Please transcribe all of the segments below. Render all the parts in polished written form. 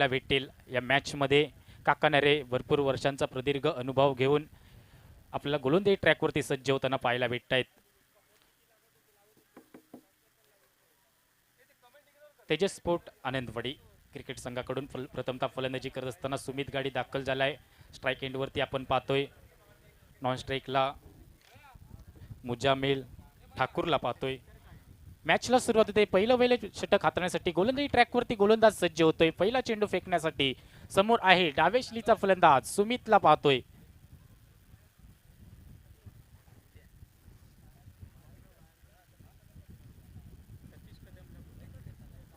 भेटेल या मॅच मध्ये. काका नरे भरपूर वर्षांचा प्रदीर्घ अनुभव घेऊन आपल्याला गोलंदाजी ट्रॅकवरती सज्ज होताना पाहायला भेटतायत. तेजस स्पोर्ट आनंदवाडी क्रिकेट संघाकडून प्रथमतः फलंदाजी करत असताना सुमित गाडी दाखल झालाय. स्ट्राईक एंडवरती आपण पाहतोय. नॉन स्ट्राईकला मुजामिल ठाकूरला पाहतोय. मॅचला सुरुवात होते. पहिलं षटक हाताळण्यासाठी गोलंदाजी ट्रॅकवरती गोलंदाज सज्ज होतोय. पहिला चेंडू फेकण्यासाठी समोर आहे डावे श्रीचा फलंदाज सुमितला पाहतोय.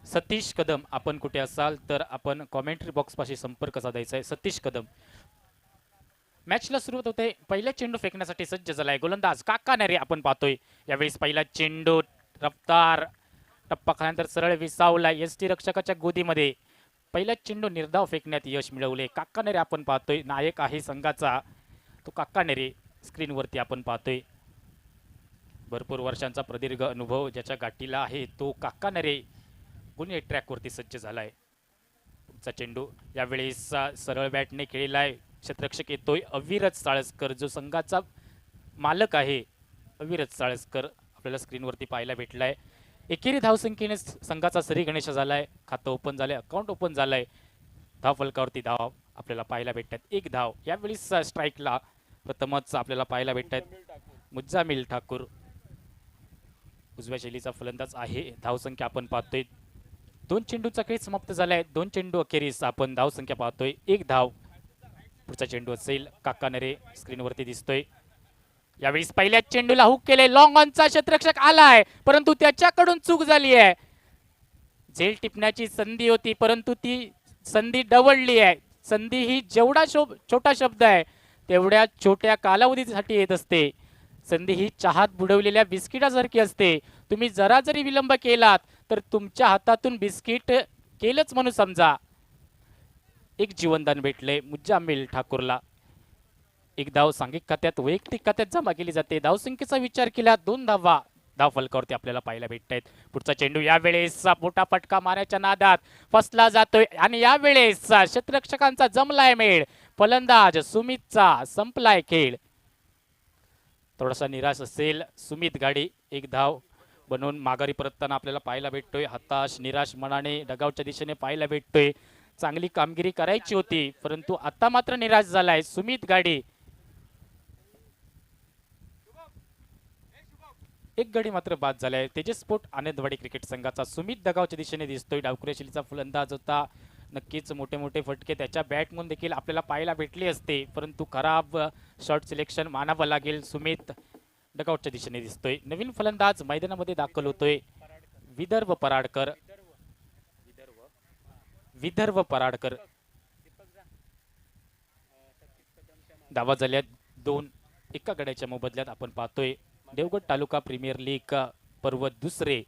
सतीश कदम, आपण कुठे असाल तर आपण कॉमेंट्री बॉक्स पाशी संपर्क साधायचा आहे. सतीश कदम. मॅचला सुरुवात होते. पहिला चेंडू फेकण्यासाठी सज्ज झालाय गोलंदाज काका नरे आपण पाहतोय. यावेळेस पहिला चेंडू रफ्तार टप्पा खाल्यानंतर सरळ विसावला एसटी रक्षकाच्या गोदीमध्ये. पहिला चेंडू निर्धाव फेकण्यात यश मिळवले काका नरे आपण पाहतोय. नायक आहे संघाचा तो काका नरे स्क्रीनवरती आपण पाहतोय. भरपूर वर्षांचा प्रदीर्घ अनुभव ज्याच्या गाठीला आहे तो काका नरे गुन्हे ट्रॅकवरती सज्ज झालाय. पुढचा चेंडू यावेळेस सरळ बॅटने खेळलाय. क्षेत्ररक्षक येतोय अविरत साळसकर जो संघाचा मालक आहे. अविरत साळसकर आपल्याला स्क्रीनवरती पाहायला भेटलाय. एकेरी धावसंख्येने संघाचा सरी गणेश झालाय. खातं ओपन झालंय, अकाउंट ओपन झालंय. धाव फलकावरती धाव आपल्याला पाहायला भेटतात. एक धाव. यावेळेस स्ट्राईकला प्रथमच आपल्याला पाहायला भेटतात मुजामिल ठाकूर उजव्या शैलीचा फलंदाज आहे. धावसंख्या आपण पाहतोय. 2 चेंडूचा खेळ समाप्त झालाय. 2 चेंडू अखेरीस आपण धावसंख्या पाहतोय. 1 धाव. पुढचा चेंडू असेल काका नरे स्क्रीनवरती दिसतोय. यावेळेस पहिल्या चेंडूला हुक केले. लॉंग ऑनचा क्षेत्ररक्षक आलाय परंतु त्याच्याकडून चूक झाली आहे. झेल टिपण्याची संधी होती परंतु ती संधी डवळली आहे. संधी ही जेवढा छोटा शब्द आहे तेवढ्या छोट्या कालावधीसाठी येत असते. संधी ही चहात बुडवलेल्या बिस्किटासारखी असते. तुम्ही जरा जरी विलंब केलात तर तुमच्या हातातून बिस्किट केलंच म्हणून समजा. एक जीवनदान भेटले मुजामिल ठाकूरला. एक धाव सांघिक खात्यात वैयक्तिक खात्यात जमा केली जाते. धावसंख्येचा विचार केला 2 धावा धाव फलकावरती आपल्याला पाहायला भेटत आहेत. पुढचा चेंडू यावेळेस मोठा फटका मारायच्या नादात फसला जातोय आणि यावेळेस क्षेत्ररक्षकांचा जमलाय मेळ. फलंदाज सुमितचा संपलाय खेळ. थोडासा निराश असेल सुमित गाडी. एक धाव बनवून माघारी परतताना आपल्याला पाहायला भेटतोय. हताश निराश मनाने डगावच्या दिशेने पाहायला भेटतोय. चांगली कामगिरी करायची होती परंतु आता मात्र निराश झालाय सुमित गाडी. एक गडी मात्र बाद झालाय. तेजस स्पोर्ट आनंदवाडी क्रिकेट संघाचा सुमित दगावच्या दिशेने दिसतोय. डावखुऱ्या शैलीचा फलंदाज होता. नक्कीच मोठे मोठे फटके त्याच्या बॅटमधून देखील आपल्याला पाहायला भेटले असते परंतु खराब शॉट सिलेक्शन मानावं लागेल. सुमित डगावच्या दिशेने दिसतोय. नवीन फलंदाज मैदानामध्ये दाखल होतोय विदर्भ पराडकर. विदर्भ पराडकर. धावा झाल्या 2. एका गड्याच्या मोबदल्यात आपण पाहतोय देवगड तालुका प्रीमियर लीग पर्व दुसरे.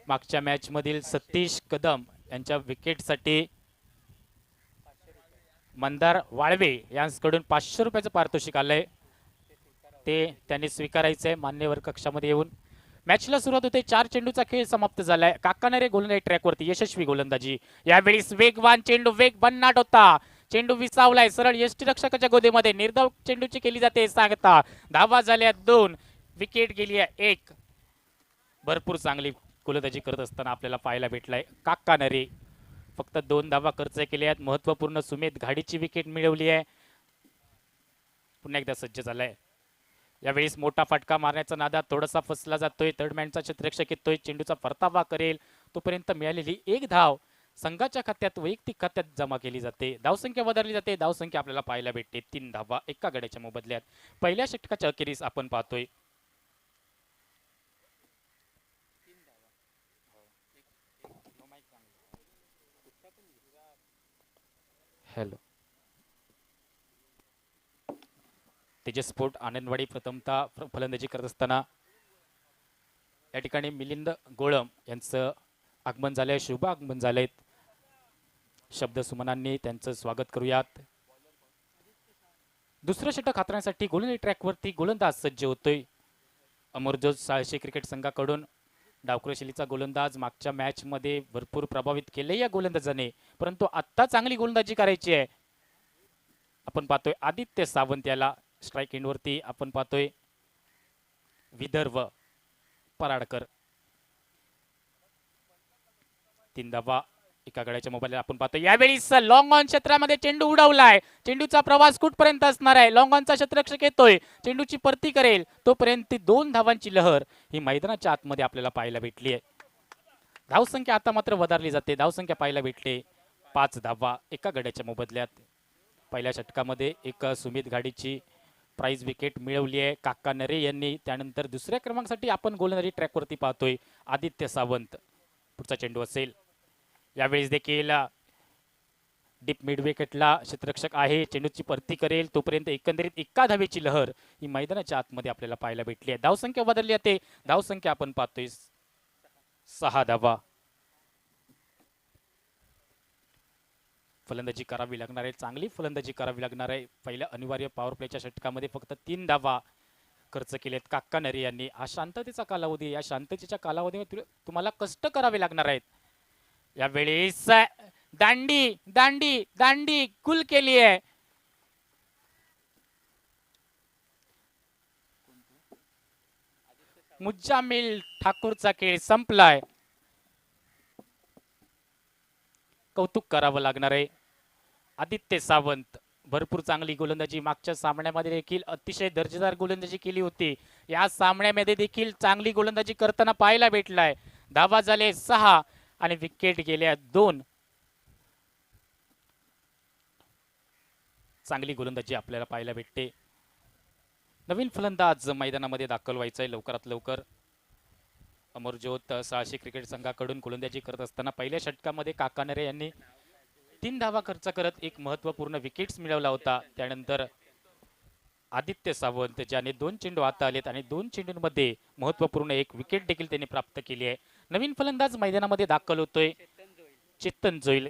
मागच्या मॅच मधील सतीश कदम यांच्या विकेटसाठी मंदार वाळवे यांकडून 500 रुपयाचं पारितोषिक आलंय. ते त्यांनी स्वीकारायचंय मान्यवर कक्षामध्ये येऊन. मॅचला सुरुवात होते. 4 चेंडूचा खेळ समाप्त झालाय. काका नरे गोलंदाजी ट्रॅकवरती यशस्वी गोलंदाजी. यावेळेस वेगवान चेंडू वेग भन्नाट होता. चेंडू विसावलाय सरळ यष्टी रक्षकाच्या गोदीमध्ये. निर्धाव चेंडूची केली जाते सांगता. धावा झाल्या 2. विकेट गेली आहे 1. भरपूर चांगली गोलंदाजी करत असताना आपल्याला पाहायला भेटलाय काका नरे. फक्त 2 धावा खर्च केल्या आहेत. महत्वपूर्ण सुमित गाडीची विकेट मिळवली आहे. पुन्हा एकदा सज्ज झालाय. यावेळेस मोठा फटका मारण्याचा नादात थोडासा फसला जातोय. थर्डमॅनचा क्षेत्ररक्षक येतोय. चेंडूचा परतावा करेल तोपर्यंत मिळालेली 1 धाव संघाच्या खात्यात वैयक्तिक खात्यात जमा केली जाते. धावसंख्या वधारली जाते. धावसंख्या आपल्याला पाहायला भेटते 3 धावा एका गड्याच्या मोबदल्यात. पहिल्या षटकाच्या अखेरीस आपण पाहतोय हॅलो तेजस स्पोर्ट आनंदवाडी प्रथमतः फलंदाजी करत असताना या ठिकाणी मिलिंद गोळम यांचं आगमन झालंय. शुभ आगमन झालंय. शब्द सुमनांनी त्यांचं स्वागत करूयात. दुसरं षटक हाताळण्यासाठी गोलंदाजी ट्रॅकवरती गोलंदाज सज्ज होतोय. अमरजोत साळशी क्रिकेट संघाकडून डावखुरी शैलीचा गोलंदाज मागच्या मॅच मध्ये भरपूर प्रभावित केले या गोलंदाजाने, परंतु आता चांगली गोलंदाजी करायची आहे. आपण पाहतोय आदित्य सावंत याला स्ट्राईक एंडवरती आपण पाहतोय विदर्भ पराडकर. 3 धावा एका गड्याच्या मोबाईलला आपण पाहतो. यावेळी लॉंग ऑन क्षेत्रामध्ये चेंडू उडवलाय. चेंडूचा प्रवास कुठपर्यंत असणार आहे? लॉंग ऑनचा क्षेत्ररक्षक येतोय, चेंडूची परती करेल तोपर्यंत 2 धावांची लहर ही मैदानाच्या आतमध्ये आपल्याला पाहायला भेटली आहे. धावसंख्या आता मात्र वधारली जाते. धावसंख्या पाहायला भेटले 5 धावा एका गड्याच्या मोबदल्यात. पहिल्या षटकामध्ये एक सुमित घाडीची प्राइज विकेट मिळवली आहे काका नरे यांनी. त्यानंतर दुसऱ्या क्रमांकासाठी आपण गोलंदाजी ट्रॅकवरती पाहतोय आदित्य सावंत. पुढचा चेंडू असेल. यावेळेस देखील डीप मिड विकेटला क्षेत्ररक्षक आहे, चेंडूची परती करेल तोपर्यंत एकंदरीत एका धावेची लहर ही मैदानाच्या आतमध्ये आपल्याला पाहायला भेटली आहे. धावसंख्या बदलली जाते. धावसंख्या आपण पाहतोय 6 धावा. फलंदाजी करावी लागणार आहे, चांगली फलंदाजी करावी लागणार आहे. पहिल्या अनिवार्य पॉवर प्लेच्या षटकामध्ये फक्त 3 धावा खर्च केलेत काका नरे यांनी. हा शांततेचा कालावधी, या शांततेच्या कालावधीमध्ये तुम्हाला कष्ट करावे लागणार आहेत. यावेळेस दांडी दांडी दांडी गुल केली आहे. मुज्जामिल ठाकूरचा खेळ संपलाय. कौतुक करावं लागणार आहे. आदित्य सावंत भरपूर चांगली गोलंदाजी मागच्या सामन्यामध्ये देखील अतिशय दर्जेदार गोलंदाजी केली होती. या सामन्यामध्ये देखील चांगली गोलंदाजी करताना पाहायला भेटलाय. धावा झाले 6 आणि विकेट गेल्या 2. चांगली गोलंदाजी आपल्याला पाहायला भेटते. नवीन फलंदाज मैदानामध्ये दाखल व्हायचा आहे लवकरात लवकर. अमरजोत साळशी क्रिकेट संघाकडून गोलंदाजी करत असताना पहिल्या षटकामध्ये काका नरे यांनी 3 धावा खर्च करत एक महत्वपूर्ण विकेट्स मिळवला होता. त्यानंतर आदित्य सावंत ज्याने 2 चेंडू हातात आलेत आणि 2 चेंडूंमध्ये महत्वपूर्ण एक विकेट देखील त्यांनी प्राप्त केली आहे. नवीन फलंदाज मैदानामध्ये दाखल होतोय चेतन जोईल.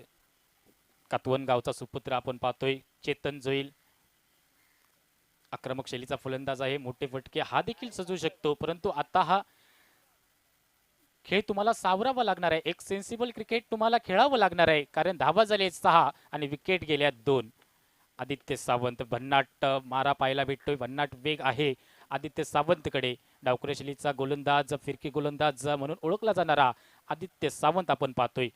कातवन गावचा सुपुत्र आपण पाहतोय चेतन जोईल. आक्रमक शैलीचा फलंदाज आहे, मोठे फटके हा देखील सजू शकतो, परंतु आता हा खेळ तुम्हाला सावरावा लागणार आहे. एक सेन्सिबल क्रिकेट तुम्हाला खेळावं लागणार आहे, कारण धावा झाले 6 आणि विकेट गेल्या 2. आदित्य सावंत भन्नाट मारा पाहायला भेटतोय, भन्नाट वेग आहे आदित्य सावंतकडे. डावखुरी शैलीचा गोलंदाज, फिरकी गोलंदाज म्हणून ओळखला जाणारा आदित्य सावंत आपण पाहतोय.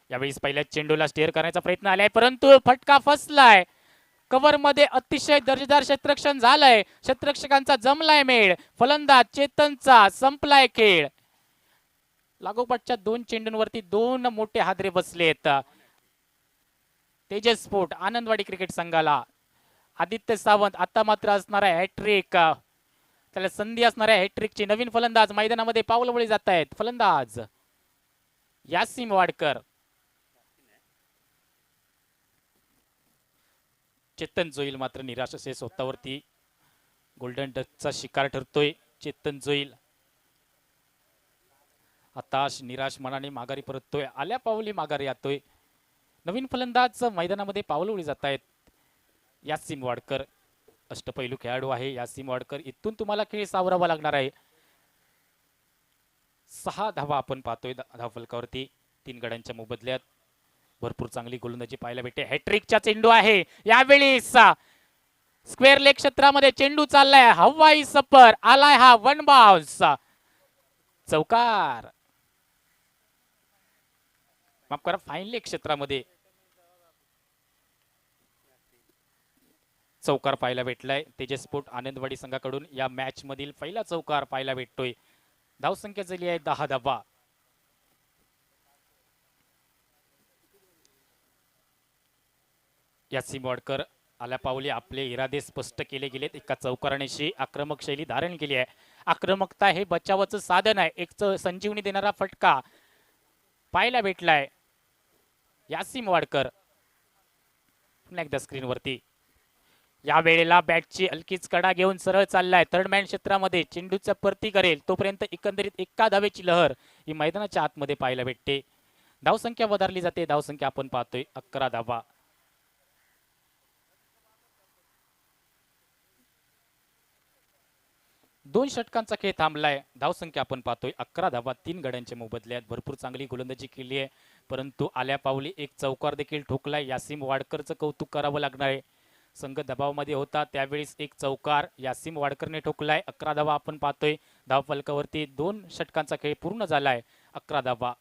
यावेळी पहिल्या चेंडूला स्टेअर करण्याचा प्रयत्न आलाय, परंतु फटका फसलाय. कव्हर मध्ये अतिशय दर्जेदार क्षेत्ररक्षण झालंय, क्षेत्ररक्षकांचा जमलाय मेळ. फलंदाज चेतनचा संपलाय खेळ. लागोपाठच्या 2 चेंडूंवरती 2 मोठे हादरे बसलेत तेजस स्पोर्ट आनंदवाडी क्रिकेट संघाला. आदित्य सावंत आता मात्र असणार आहे हॅट्रिक, त्याला संधी असणार आहे हॅट्रिकची. नवीन फलंदाज मैदानामध्ये पावलवळी जात आहेत. फलंदाज यासिम वाडकर. चेतन जोईल मात्र निराश असे स्वतःवरती गोल्डन डकचा शिकार ठरतोय. चेतन जोईल हताश निराश मनाने माघारी परततोय, आल्या पावली माघारी येतोय. नवीन फलंदाज मैदानामध्ये पावलवळी जात आहेत. यासिम वाडकर अष्टपैलू खेळाडू आहे. यासिम वाडकर, इथून तुम्हाला खेळ सावरावा लागणार आहे. 6 धावा आपण पाहतोय धावफलकावरती 3 गड्यांच्या मोबदल्यात. भरपूर चांगली गोलंदाजी पाहायला भेटते. हॅट्रिकचा चेंडू आहे. यावेळी स्क्वेअर लेग क्षेत्रामध्ये चेंडू चाललाय, हवाई सफर आलाय, हा 1 बाउन्स. चौकार, माफ करा, फाईन लेग क्षेत्रामध्ये चौकार पाहायला भेटलाय. तेजस स्पोर्ट आनंदवाडी संघाकडून या मॅच मधील पहिला चौकार पाहायला भेटतोय. धावसंख्या झाली आहे 10 धावा. यासिम वाडकर आल्या पावली आपले इरादे स्पष्ट केले गेलेत. एका चौकारानेशी आक्रमक शैली धारण केली आहे. आक्रमकता हे बचावाचं साधन आहे. एक संजीवनी देणारा फटका पाहायला भेटलाय. यासिम वाडकर पुन्हा एकदा स्क्रीनवरती. या वेळेला बॅटची हलकीच कडा घेऊन सरळ चाललाय. थर्ड मॅन क्षेत्रामध्ये चेंडूचा परती करेल तोपर्यंत एकंदरीत एका धावेची लहर ही मैदानाच्या आतमध्ये पाहायला भेटते. धावसंख्या वधारली जाते. धावसंख्या आपण पाहतोय 11 धावा. 2 षटकांचा खेळ थांबलाय. धावसंख्या आपण पाहतोय 11 धावा 3 गड्यांच्या मोबदल्यात. भरपूर चांगली गोलंदाजी केली आहे, परंतु आल्या पावली एक चौकार देखील ठोकलाय. यासिम वाडकरचं कौतुक करावं लागणार आहे. संघ दबावामध्ये होता त्यावेळेस एक चौकार यासिम वाडकरने ठोकलाय. 11 धावा आपण पाहतोय. धावफलकावरती 2 षटकांचा खेळ पूर्ण झालाय. 11 धावा.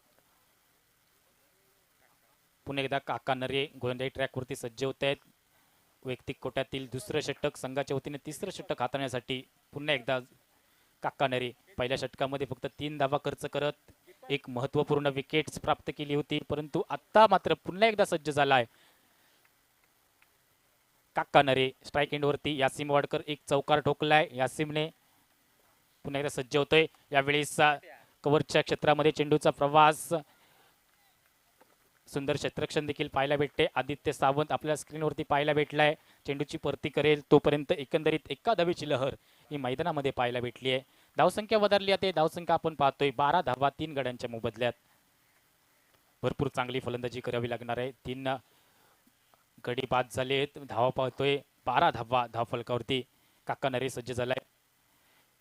पुन्हा एकदा काका नरे गोलंदाजी ट्रॅकवरती सज्ज होत आहेत. वैयक्तिक कोट्यातील दुसरं षटक, संघाच्या वतीने तिसरं षटक हाताळण्यासाठी पुन्हा एकदा काका नरे. पहिल्या षटकामध्ये फक्त 3 धावा खर्च करत एक महत्वपूर्ण विकेट्स प्राप्त केली होती, परंतु आता मात्र पुन्हा एकदा सज्ज झालाय काका नरे. स्ट्राईक एंडवरती यासिम वाडकर एक चौकार ठोकलाय. यासिमने पुन्हा एकदा सज्ज होतोय. यावेळेस कव्हरच्या क्षेत्रामध्ये चेंडूचा प्रवास, सुंदर क्षेत्ररक्षण देखील पाहायला भेटते. आदित्य सावंत आपल्या स्क्रीनवरती पाहायला भेटलाय. चेंडूची परती करेल तोपर्यंत एकंदरीत एका धावेची लहर ही मैदानामध्ये पाहायला भेटली आहे. धावसंख्या वधारली आहे. धावसंख्या आपण पाहतोय 12 धावा 3 गड्यांच्या मोबदल्यात. भरपूर चांगली फलंदाजी करावी लागणार आहे. 3 गडी बाद झालेत. धावा पाहतोय 12 धावा धावफलकावरती. काका नरे सज्ज झालाय.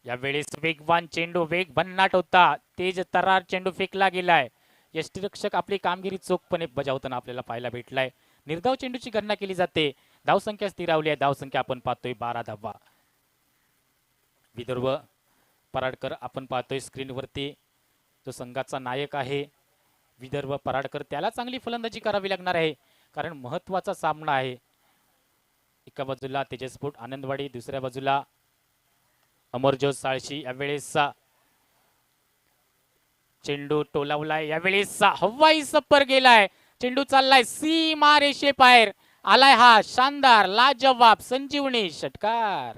यावेळेस वेगवान चेंडू, वेग भन्नाट होता, तेज तरार चेंडू फेकला गेलाय. यष्टीरक्षक आपली कामगिरी चोखपणे बजावताना आपल्याला पाहायला भेटलाय. निर्धाव चेंडूची गणना केली जाते. धावसंख्या स्थिरावली आहे. धावसंख्या आपण पाहतोय 12 धावा. विदर्भ पराडकर आपण पाहतोय स्क्रीनवरती, जो संघाचा नायक आहे. विदर्भ पराडकर, त्याला चांगली फलंदाजी करावी लागणार आहे, कारण महत्वाचा सामना आहे. एका बाजूला तेजस्फोट आनंदवाडी, दुसऱ्या बाजूला अमरजोत साळशी. यावेळेस चेंडू टोलावलाय. यावेळेस हवाई सप्पर गेलाय. चेंडू चाललाय सीमा रेषे बाहेर. आलाय हा शानदार लाजवाब संजीवनी षटकार.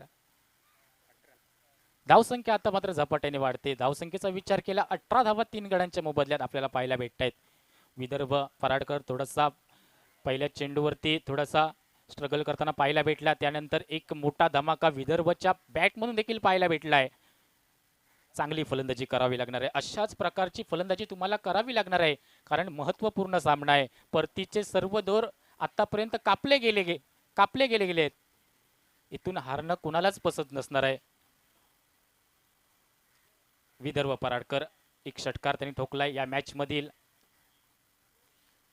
धावसंख्या आता मात्र झपाट्याने वाढते. धावसंख्येचा विचार केला 18 धावा 3 गड्यांच्या मोबदल्यात आपल्याला पाहायला भेटत आहेत. विदर्भ पराडकर थोडासा पहिल्या चेंडूवरती थोडासा स्ट्रगल करताना पाहायला भेटला. त्यानंतर एक मोठा धमाका विदर्भच्या बॅट म्हणून देखील पाहायला भेटलाय. चांगली फलंदाजी करावी लागणार आहे. अशाच प्रकारची फलंदाजी तुम्हाला करावी लागणार आहे, कारण महत्वपूर्ण सामना आहे. परतीचे सर्व दोर आतापर्यंत कापले गेले. इथून हारणं कुणालाच पसंत नसणार आहे. विदर्भ पराडकर एक षटकार त्यांनी ठोकलाय. या मॅच मधील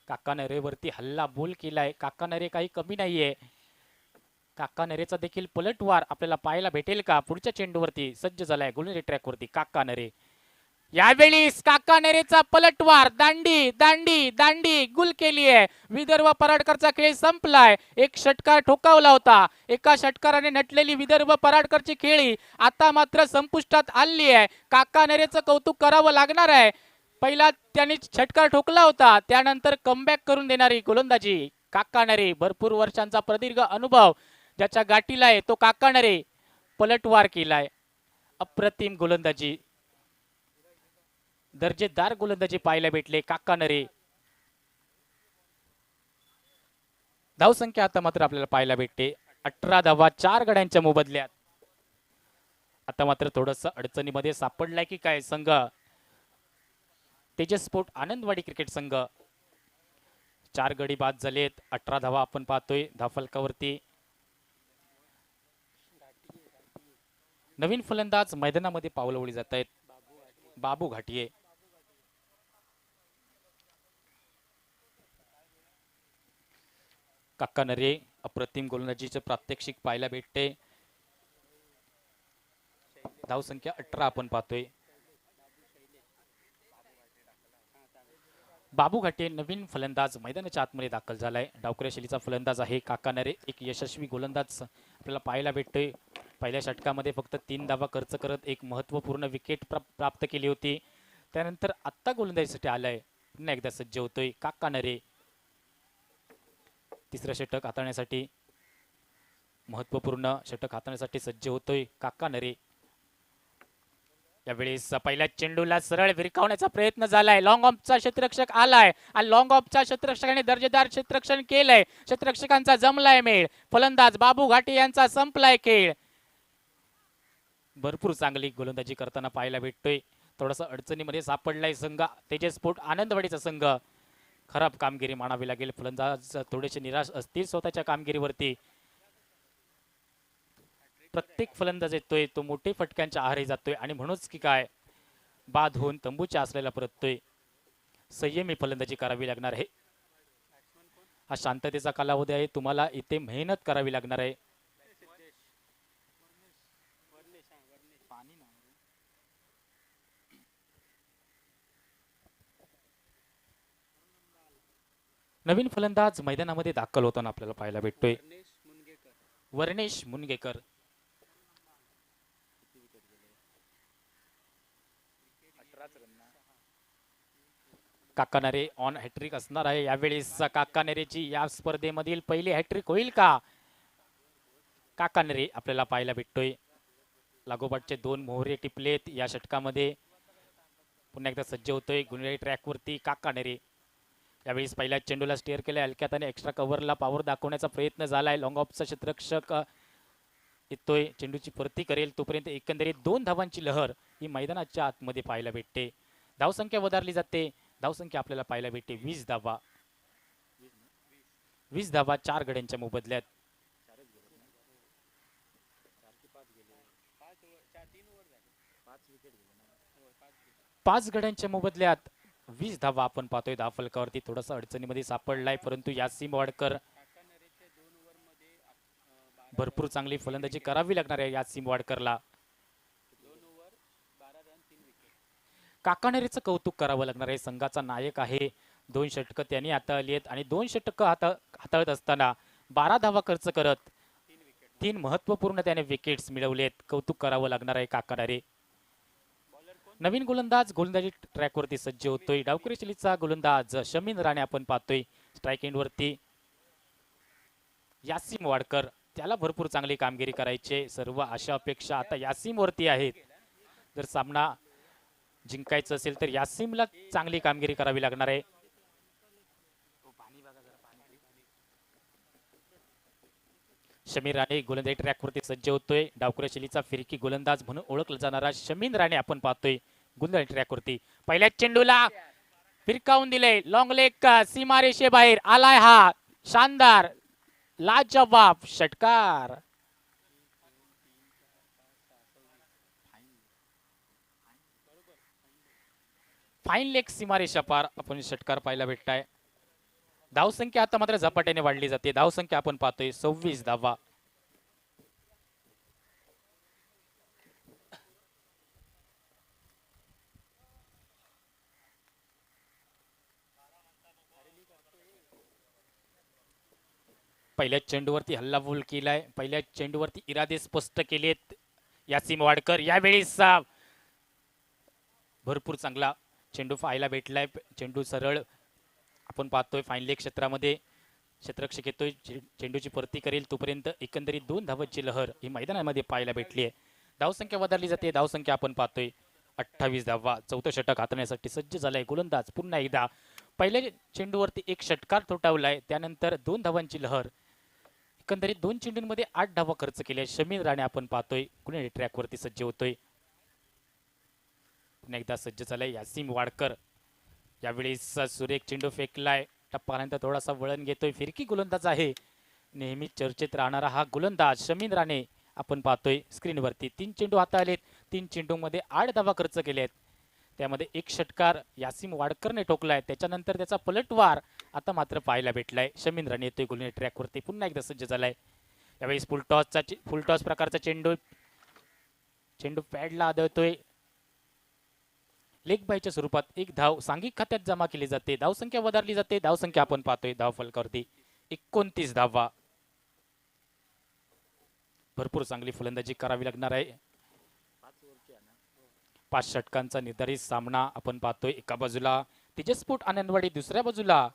काका नरेवरती हल्ला बोल केलाय. काका नरे काही कमी नाहीये. काका नरेचा देखील पलटवार आपल्याला पाहायला भेटेल का? पुढच्या चेंडूवरती सज्ज झालाय गोलंदाजी ट्रॅकवरती काका नरे. यावेळेस काका नरेचा पलटवार, दांडी दांडी दांडी गुल केली आहे. विदर्भ पराडकरचा खेळ संपलाय. एक षटकार ठोकावला होता. एका षटकाराने नटलेली विदर्भ पराडकरची खेळी आता मात्र संपुष्टात आली आहे. काका नरेचं कौतुक करावं लागणार आहे. पहिला त्यांनी षटकार ठोकला होता, त्यानंतर कमबॅक करून देणारी गोलंदाजी काका नरे. भरपूर वर्षांचा प्रदीर्घ अनुभव ज्याच्या गाठीला आहे तो काका नरे. पलटवार केलाय. अप्रतिम गोलंदाजी, दर्जेदार गोलंदाजी पाहायला भेटले काका नरे. धावसंख्या आता मात्र आपल्याला पाहायला भेटते 18 धावा 4 गड्यांच्या मोबदल्यात. आता मात्र थोडस अडचणीमध्ये सापडलाय की काय संघ तेजस्फोट आनंदवाडी क्रिकेट संघ. 4 गडी बाद झालेत. 18 धावा आपण पाहतोय धावफलकावरती. नवीन फलंदाज मैदानामध्ये पावलवली जात आहेत. बाबू घाटिये. काका नरे अप्रतिम गोलंदाजीचे प्रात्यक्षिक पाहायला भेटते. धावसंख्या 18 आपण पाहतोय. बाबू घाटे नवीन फलंदाज मैदानाच्या आतमध्ये दाखल झालाय. डावकऱ्या शैलीचा फलंदाज आहे काका नरे. एक यशस्वी गोलंदाज आपल्याला पाहायला भेटतोय. पहिल्या षटकामध्ये फक्त 3 धावा खर्च करत एक महत्वपूर्ण विकेट प्राप्त केली होती. त्यानंतर आत्ता गोलंदाजीसाठी आलाय. पुन्हा एकदा सज्ज होतोय काका नरे. तिसरं षटक हाताळण्यासाठी, महत्वपूर्ण षटक हाताळण्यासाठी सज्ज होतोय काका नरे. यावेळेस पहिल्या चेंडूला सरळ विरकावण्याचा प्रयत्न झालाय. लॉंग ऑफचा क्षेत्ररक्षक आलाय आणि लॉंग ऑफच्या क्षेत्ररक्षकाने दर्जेदार क्षेत्ररक्षण केलंय. क्षेत्ररक्षकांचा जमलाय मेळ. फलंदाज बाबू घाटे यांचा संपलाय खेळ. भरपूर चांगली गोलंदाजी करताना पाहायला भेटतोय. थोडासा अडचणीमध्ये सापडलाय संघ तेजस्फोट आनंदवाडीचा संघ. खराब कामगिरी मानावी लागेल. फलंदाज थोडेसे निराश असतील स्वतःच्या कामगिरीवरती. प्रत्येक फलंदाज येतोय तो मोठे फटक्यांच्या आहारी जातोय आणि म्हणूनच की काय बाद होऊन तंबूच्या असलेला परततोय. संयमी फलंदाजी करावी लागणार आहे. हा शांततेचा कालावधी आहे. तुम्हाला इथे मेहनत करावी लागणार आहे. नवीन फलंदाज मैदानामध्ये दाखल होताना आपल्याला पाहायला भेटतोय वर्णेश मुनगेकर. काकानेरे ऑन हॅट्रिक असणार आहे यावेळेस. काकानेरेची या स्पर्धेमधील पहिली हॅट्रिक होईल का? काकानेरे आपल्याला पाहायला भेटतोय. लागोपाठचे 2 मोहरे टिपलेत या षटकामध्ये. पुन्हा एकदा सज्ज होतोय गुणवत्ता ट्रॅकवरती काकानेरे. यावेळेस पहिल्या चेंडूला स्टेअर केलाय हलक्यात आणि एक्स्ट्रा कव्हरला पॉवर दाखवण्याचा प्रयत्न झालाय. लॉंग ऑफचा क्षेत्ररक्षक येतोय चेंडूची परती करेल तोपर्यंत एकंदरीत 2 धावांची लहर ही मैदानाच्या आतमध्ये पाहायला भेटते. धावसंख्या वधारली जाते. धावसंख्या आपल्याला पाहायला भेटते 20 धावा. 20 धावा 4 गड्यांच्या मोबदल्यात. 5 गड्यांच्या मोबदल्यात 20 धावा आपण पाहतोय. धावफलकावरती थोडासा अडचणीमध्ये सापडलाय परंतु यासिम वाडकर भरपूर चांगली फलंदाजी करावी लागणार आहे यासिम वाडकरला. काकानेरेचं कौतुक करावं लागणार आहे. संघाचा नायक आहे. 2 षटकं त्यांनी हाताळली आहेत आणि 2 षटकं हाताळत असताना 12 धावा खर्च करत 3 महत्वपूर्ण त्याने विकेट्स मिळवलेत. कौतुक करावं लागणार आहे काकानेरे. नवीन गोलंदाजी ट्रॅकवरती सज्ज होतोय. डावखुरी शैलीचा गोलंदाज शमीन राणे आपण पाहतोय. स्ट्राईक एंड वरती यासिम वाडकर. त्याला भरपूर चांगली कामगिरी करायची. सर्व आशा अपेक्षा आता यासिम वरती आहेत. जर सामना जिंकायचं असेल तर यासिमला चांगली कामगिरी करावी लागणार आहे. शमीन राणे गोलंदाजी ट्रॅकवरती सज्ज होतोय. डावखुऱ्या शैलीचा फिरकी गोलंदाज म्हणून ओळखला जाणारा शमीन राणे आपण पाहतोय गोलंदाजी ट्रॅकवरती. पहिल्या चेंडूला फिरकावून दिले. लॉंग लेग सीमारेषे बाहेर आलाय. हा शानदार लाजवाब षटकार. फाईन लेग सीमारेषा पार आपण षटकार पाहायला भेटताय. धावसंख्या आता मात्र झपाट्याने वाढली जाते. धावसंख्या आपण पाहतोय 26 धावा. पहिल्या चेंडूवरती हल्लाबोल केलाय. पहिल्या चेंडूवरती इरादे स्पष्ट केलेत यासिम वाडकर. यावेळेस भरपूर चांगला चेंडू पाहायला भेटलाय. चेंडू सरळ आपण पाहतोय फाईन लेग क्षेत्रामध्ये. क्षेत्ररक्षक येतोय चेंडूची परती करेल तोपर्यंत एकंदरीत 2 धावांची लहर ही मैदानामध्ये पाहायला भेटली आहे. धावसंख्या वधारली जाते. धावसंख्या आपण पाहतोय 28 धावा. 4थं षटक हाताळण्यासाठी सज्ज झालाय गोलंदाज. पुन्हा एकदा पहिल्या चेंडूवरती 1 षटकार थोटावलाय. त्यानंतर 2 धावांची लहर. एकंदरीत 2 चेंडूंमध्ये 8 धावा खर्च केल्या. शमीन राणे आपण पाहतोय गुणवत्ता ट्रॅकवरती सज्ज होतोय. पुन्हा एकदा सज्ज झालाय यासिम वाडकर. यावेळेस सुरेख चेंडू फेकलाय. टप्पानंतर थोडासा वळण घेतोय. फिरकी गोलंदाज आहे. नेहमी चर्चेत राहणारा हा गोलंदाज शमीन राणे आपण पाहतोय स्क्रीनवरती. 3 चेंडू हाताळलेत. 3 चेंडूमध्ये 8 धावा खर्च केल्यात. त्यामध्ये 1 षटकार यासिम वाडकरने ठोकलाय. त्याच्यानंतर त्याचा पलटवार आता मात्र पाहायला भेटलाय. शमीन राणे येतोय गोलंदाजी ट्रॅकवरती. पुन्हा एकदा सज्ज झालाय. यावेळेस फुलटॉस प्रकारचा चेंडू पॅडला आदळतोय. लेग बायच्या स्वरूपात 1 धाव सांघिक खात्यात जमा केली जाते. धावसंख्या वधारली जाते. धावसंख्या आपण पाहतोय धावफलकावरती 29 धावा. भरपूर चांगली फलंदाजी करावी लागणार आहे. 5 षटकांचा निर्धारित सामना आपण पाहतोय. एका बाजूला तेजस्फोट आनंदवाडी, दुसऱ्या बाजूला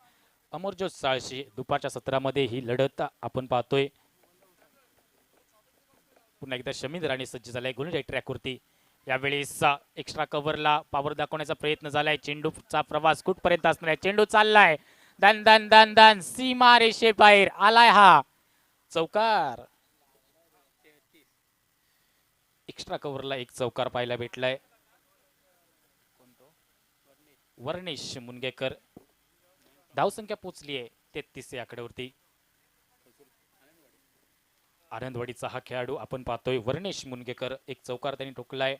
अमरज्योत साळशी. दुपारच्या सत्रामध्ये ही लढत आपण पाहतोय. पुन्हा एकदा शमीन राणे सज्ज झालाय गोलंदाजी ट्रॅकवरती. यावेळेस एक्स्ट्रा कव्हरला पॉवर दाखवण्याचा प्रयत्न झालाय. चेंडूचा प्रवास कुठपर्यंत असणार आहे. चेंडू चाललाय. दन दन दन दन सीमा रेषे बाहेर आलाय. हा चौकार. एक्स्ट्रा कव्हरला 1 चौकार पाहायला भेटलाय. वर्णेश मुनगेकर. धावसंख्या पोहोचली आहे 33 या आकड्यावरती. आनंदवाडीचा हा खेळाडू आपण पाहतोय वर्णेश मुनगेकर, एक चौकार त्यांनी ठोकलाय.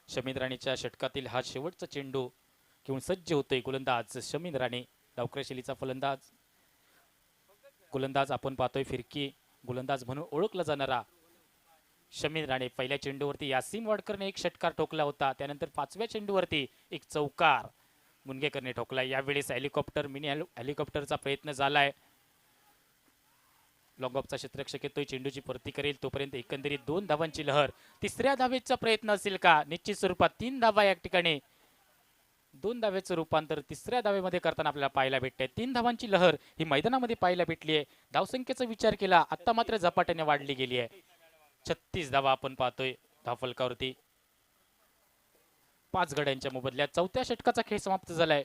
शमीद राणेच्या षटकातील हा शेवटचा चेंडू घेऊन सज्ज होतोय गोलंदाज शमीद राणे. डावख्या शैलीचा गोलंदाज आपण पाहतोय फिरकी गोलंदाज म्हणून ओळखला जाणारा शमीद राणे. पहिल्या चेंडूवरती यासिम वाडकरने एक षटकार ठोकला होता, त्यानंतर 5व्या चेंडूवरती एक चौकार मुनगेकरने ठोकला. यावेळेस मिनी हेलिकॉप्टरचा प्रयत्न झालाय. लॉंग ऑफचा क्षेत्ररक्षक येतोय, चेंडूची परती करेल तोपर्यंत एकंदरीत 2 धावांची लहर. तिसऱ्या धावेचा प्रयत्न असेल का? निश्चित स्वरूपात 3 धावा या ठिकाणी 2 धावेचं रूपांतर तिसऱ्या धावेमध्ये करताना आपल्याला पाहायला भेटतंय. 3 धावांची लहर ही मैदानामध्ये पाहायला भेटली आहे. धावसंख्येचा विचार केला आता मात्र झपाट्याने वाढली गेली आहे. 36 धावा आपण पाहतोय धावफलकावरती. 5 गड्यांच्या मोबदल्यात चौथ्या षटकाचा खेळ समाप्त झालाय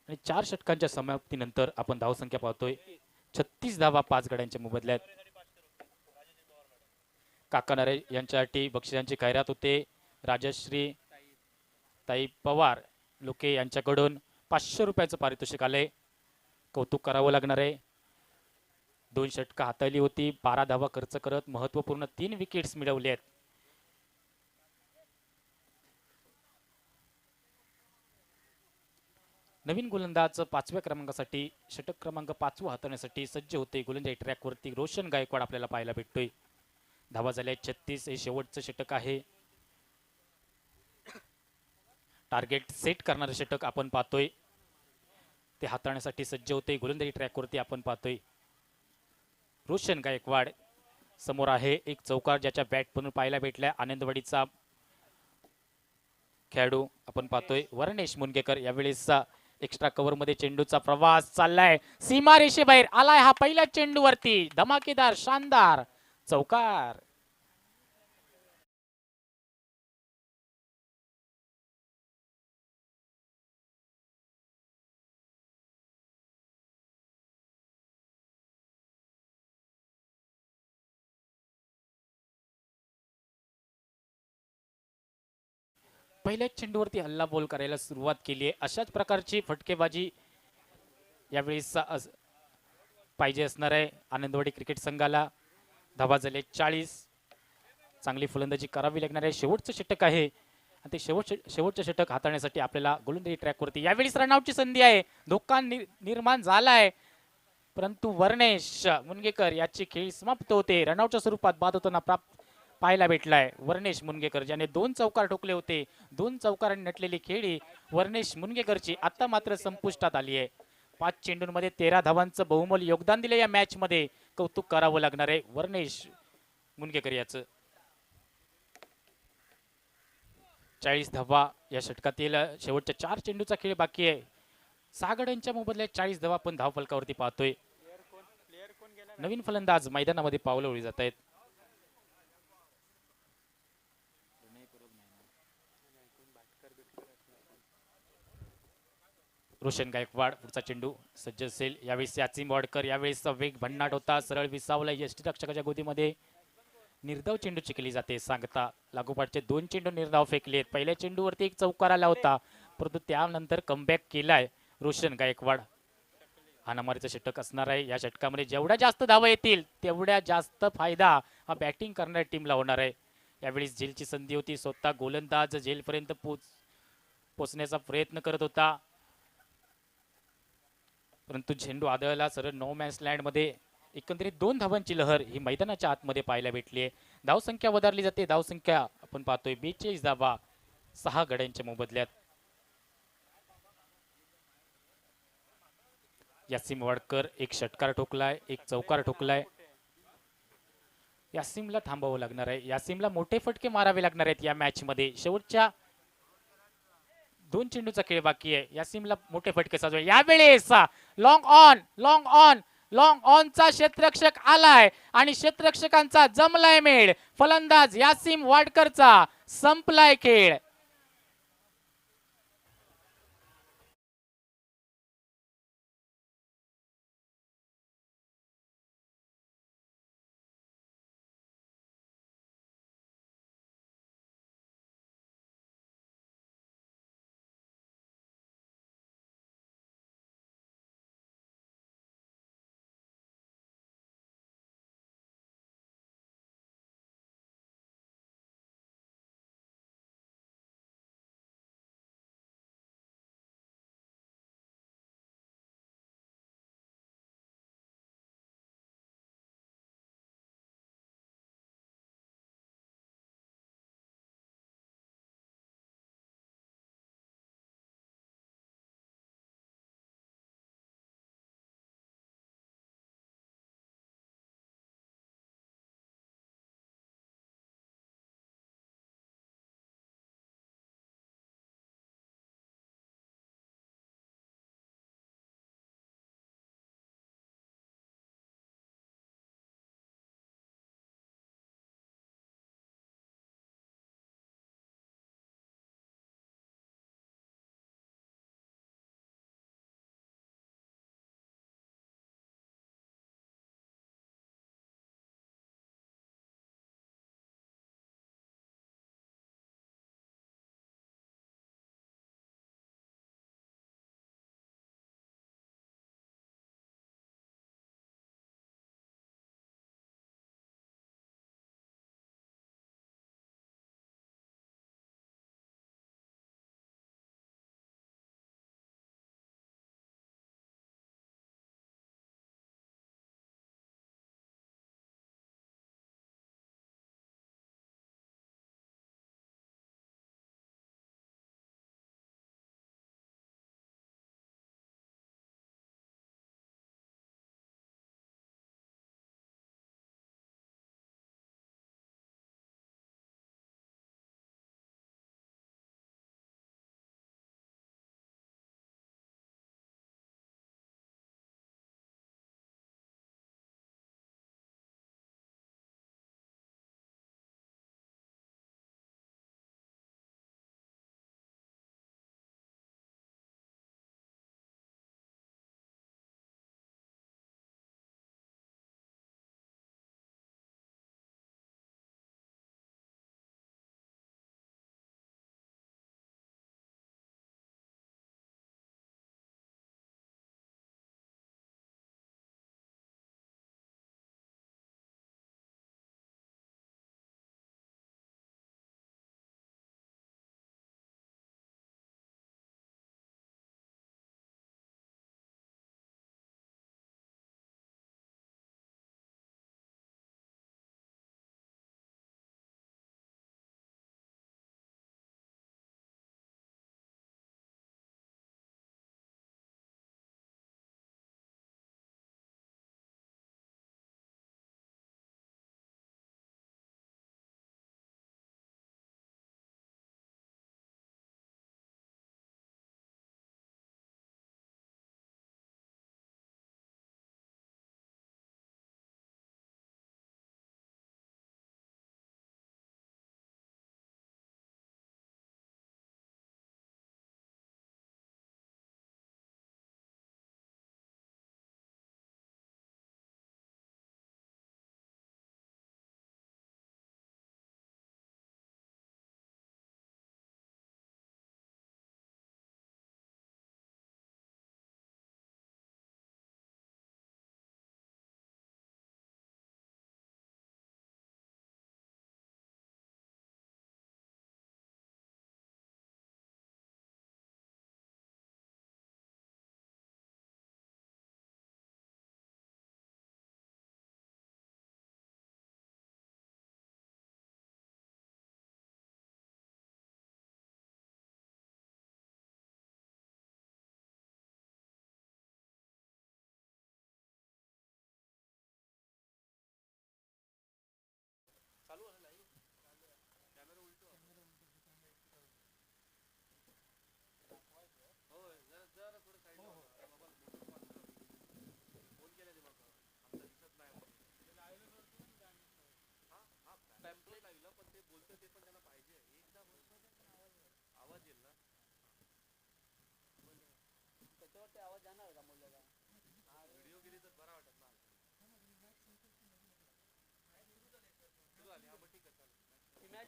आणि 4 षटकांच्या समाप्तीनंतर आपण धावसंख्या पाहतोय 36 धावा 5 गड्यांच्या मोबदल्यात. काकानारे यांच्यासाठी बक्षिसांची खैरात होते. राजश्री ताई पवार लोके यांच्याकडून 500 रुपयाचं पारितोषिक आलंय. कौतुक करावं लागणार आहे. 2 षटकं हाताळली होती, 12 धावा खर्च करत महत्वपूर्ण 3 विकेट्स मिळवले आहेत. नवीन गोलंदाज 5व्या क्रमांकासाठी षटक क्रमांक 5 हाताळण्यासाठी सज्ज होते. गोलंदाजी ट्रॅकवरती रोशन गायकवाड आपल्याला पाहायला भेटतोय. धावा झाल्या 36. हे शेवटचं षटक आहे. टार्गेट सेट करणारे षटक आपण पाहतोय, ते हाताळण्यासाठी सज्ज होते. गोलंदाजी ट्रॅकवरती आपण पाहतोय रोशन गायकवाड समोर आहे. एक चौकार ज्याच्या बॅट पण पाहायला भेटलाय. आनंदवाडीचा खेळाडू आपण पाहतोय वर्णेश मुनगेकर. यावेळेस एक्स्ट्रा कव्हर मध्ये चेंडूचा प्रवास चाललाय, सीमा रेषेबाहेर आलाय. हा पहिल्या चेंडूवरती धमाकेदार शानदार चौकार. पहिल्याच चेंडूवरती हल्ला बोल करायला सुरुवात केली आहे. अशाच प्रकारची फटकेबाजी यावेळेस पाहिजे असणार आहे आनंदवाडी क्रिकेट संघाला. धावा झाले 40. चांगली फलंदाजी करावी लागणार आहे. शेवटचं षटक आहे आणि ते शेवटचं षटक हाताळण्यासाठी आपल्याला गोलंदाजी ट्रॅकवरती यावेळेस रनआउटची संधी आहे. धोका निर्माण झालाय, परंतु वर्णेश मुनगेकर याची खेळी समाप्त होते. रनआउटच्या स्वरूपात बाद होताना पाहायला भेटलाय वर्णेश मुनगेकर, ज्याने 2 चौकार ठोकले होते. 2 चौकारांनी नटलेली खेळी वर्णेश मुनगेकरची आता मात्र संपुष्टात आली आहे. 5 चेंडूंमध्ये 13 धावांचं बहुमोल योगदान दिले या मॅच मध्ये. कौतुक करावं लागणार आहे वर्णेश मुनगेकर याचं. 40 धावा या षटकातील शेवटच्या 4 चेंडूचा खेळ बाकी आहे. 6 गड्यांच्या मोबदल्यात 40 धावा आपण धावफलकावरती पाहतोय. नवीन फलंदाज मैदानामध्ये पावलं जात आहेत. रोशन गायकवाड पुढचा चेंडू सज्ज असेल. यावेळेस यासिम वाडकर, यावेळेस वेग भन्नाट होता, सरळ विसावला यष्टीरक्षकाच्या गोदीमध्ये. निर्धाव चेंडूची केली जाते सांगता. लागोपाठचे 2 चेंडू निर्धाव फेकलेत. पहिल्या चेंडूवरती एक चौकार आला होता, परंतु त्यानंतर कमबॅक केलाय रोशन गायकवाड. हाणामारीचं षटक असणार आहे. या षटकामध्ये जेवढ्या जास्त धावा येतील तेवढ्या जास्त फायदा हा बॅटिंग करणाऱ्या टीमला होणार आहे. यावेळेस झेलची संधी होती, स्वतः गोलंदाज झेलपर्यंत पोचण्याचा प्रयत्न करत होता, परंतु झेंडू आदळला सरळ नो मॅन्स लँड मध्ये. एकंदरीत 2 धावांची लहर ही मैदानाच्या आतमध्ये पाहायला भेटली आहे. धावसंख्या वधारली जाते. धावसंख्या आपण पाहतोय 42 धावा 6 गड्यांच्या मोबदल्यात. यासिम वाडकर एक षटकार ठोकलाय, एक चौकार ठोकलाय. यासिमला थांबावं लागणार आहे. यासिमला मोठे फटके मारावे लागणार आहेत या मॅच मध्ये. शेवटच्या 2 चेंडूचा खेळ बाकी आहे. यासिमला मोठे फटके साजवे. यावेळेस लॉंग ऑनचा क्षेत्ररक्षक आलाय आणि क्षेत्ररक्षकांचा जमलाय मेळ. फलंदाज यासिम वाडकरचा संपलाय खेळ.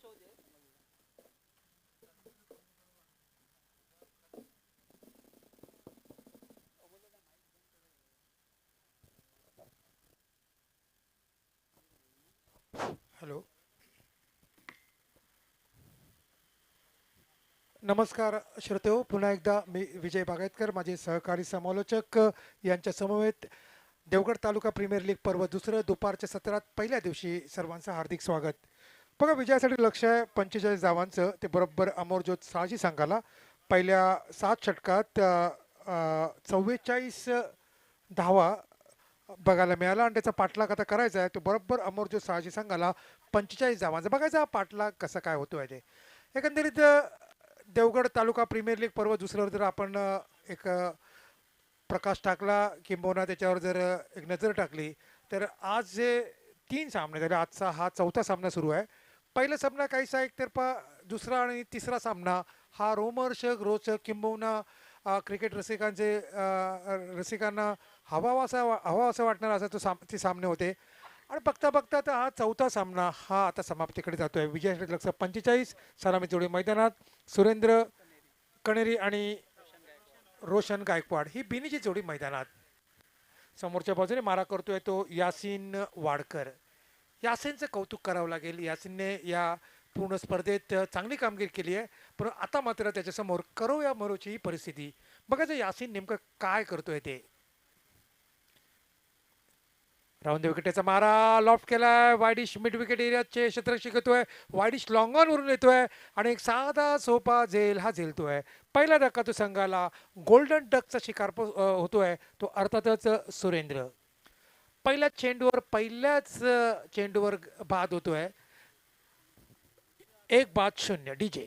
हॅलो, नमस्कार श्रोतेहो. पुन्हा एकदा मी विजय बागायतकर, माझे सहकारी समालोचक यांच्या समवेत देवगड तालुका प्रीमियर लीग पर्व दुसरं दुपारच्या सत्रात पहिल्या दिवशी सर्वांचं हार्दिक स्वागत. बघा, विजयासाठी लक्ष आहे 45 धावांचं. ते बरोबर अमरज्योत शहाजी संघाला पहिल्या 7 षटकात 44 धावा बघायला मिळाला आणि त्याचा पाठलाग आता करायचा आहे. तो बरोबर अमरज्योत शहाजी संघाला 45 धावांचा. बघायचा हा पाठलाग कसा काय होतोय ते. एकंदरीत देवगड तालुका प्रीमियर लीग पर्व दुसऱ्यावर जर आपण एक प्रकाश टाकला किंबहुना त्याच्यावर जर एक नजर टाकली तर आज जे 3 सामने झाले, आजचा हा 4था सामना सुरू आहे. पहिला सामना काहीसा एकतर्फा, दुसरा आणि तिसरा सामना हा रोमहर्षक, रोचक किंबहुना क्रिकेट रसिकांना हवा असा वाटणार असा ते सामने होते. आणि बघता बघता आता हा 4था सामना हा आता समाप्तीकडे जातोय. विजयासाठी लक्ष 45 सलामी जोडी मैदानात. सुरेंद्र कणेरी आणि रोशन गायकवाड ही बिनीची जोडी मैदानात. समोरच्या बाजूने मारा करतोय तो यासिन वाडकर. यासिनचं कौतुक करावं लागेल. यासिनने या पूर्ण स्पर्धेत चांगली कामगिरी केली आहे, पण आता मात्र त्याच्यासमोर करो या मरोची ही परिस्थिती. बघायचं यासिन नेमकं काय करतोय ते. राऊंड विकेटचा मारा लॉफ्ट केलाय. वायडिश मिड विकेट एरियाचे क्षेत्र शिकतोय. वायडिश लॉंग ऑन वरून येतोय आणि एक साधा सोपा झेल हा झेलतोय. पहिला धक्का तो संघाला गोल्डन डकचा शिकार होतोय तो अर्थातच सुरेंद्र. पहिल्याच चेंडूवर बाद होतोय. 1-0 डीजे.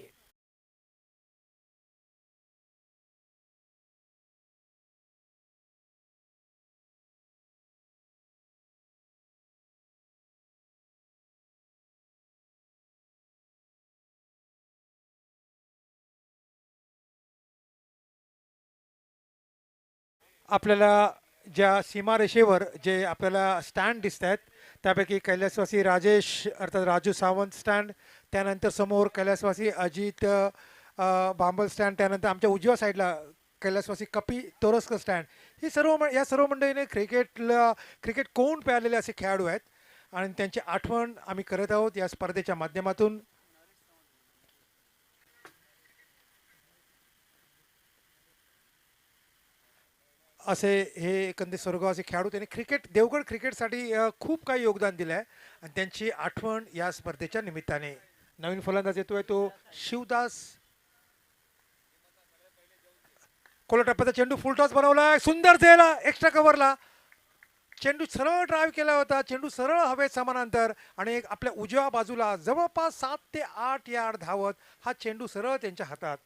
आपल्याला ज्या सीमारेषेवर जे आपल्याला स्टँड दिसत आहेत त्यापैकी कैलासवासी राजेश अर्थात राजू सावंत स्टँड, त्यानंतर समोर कैलासवासी अजित बांबल स्टँड, त्यानंतर आमच्या उजव्या साईडला कैलासवासी कपी तोरसकर स्टँड. ही या सर्व मंडळीने क्रिकेट कोण प्यालेले असे खेळाडू आहेत आणि त्यांची आठवण आम्ही करत आहोत या स्पर्धेच्या माध्यमातून. असे हे एकंदरीत स्वर्गवासी खेळाडू त्यांनी देवगड क्रिकेटसाठी खूप काही योगदान दिलं आहे आणि त्यांची आठवण या स्पर्धेच्या निमित्ताने. नवीन फलंदाज येतोय तो शिवदास. कोला टप्प्याचा चेंडू फुलटॉस बनवला. सुंदर झेला एक्स्ट्रा कव्हरला. चेंडू सरळ ड्राईव्ह केला होता. चेंडू सरळ हवेत समानांतर आणि एक आपल्या उजव्या बाजूला जवळपास 7 ते 8 यार्ड धावत हा चेंडू सरळ त्यांच्या हातात.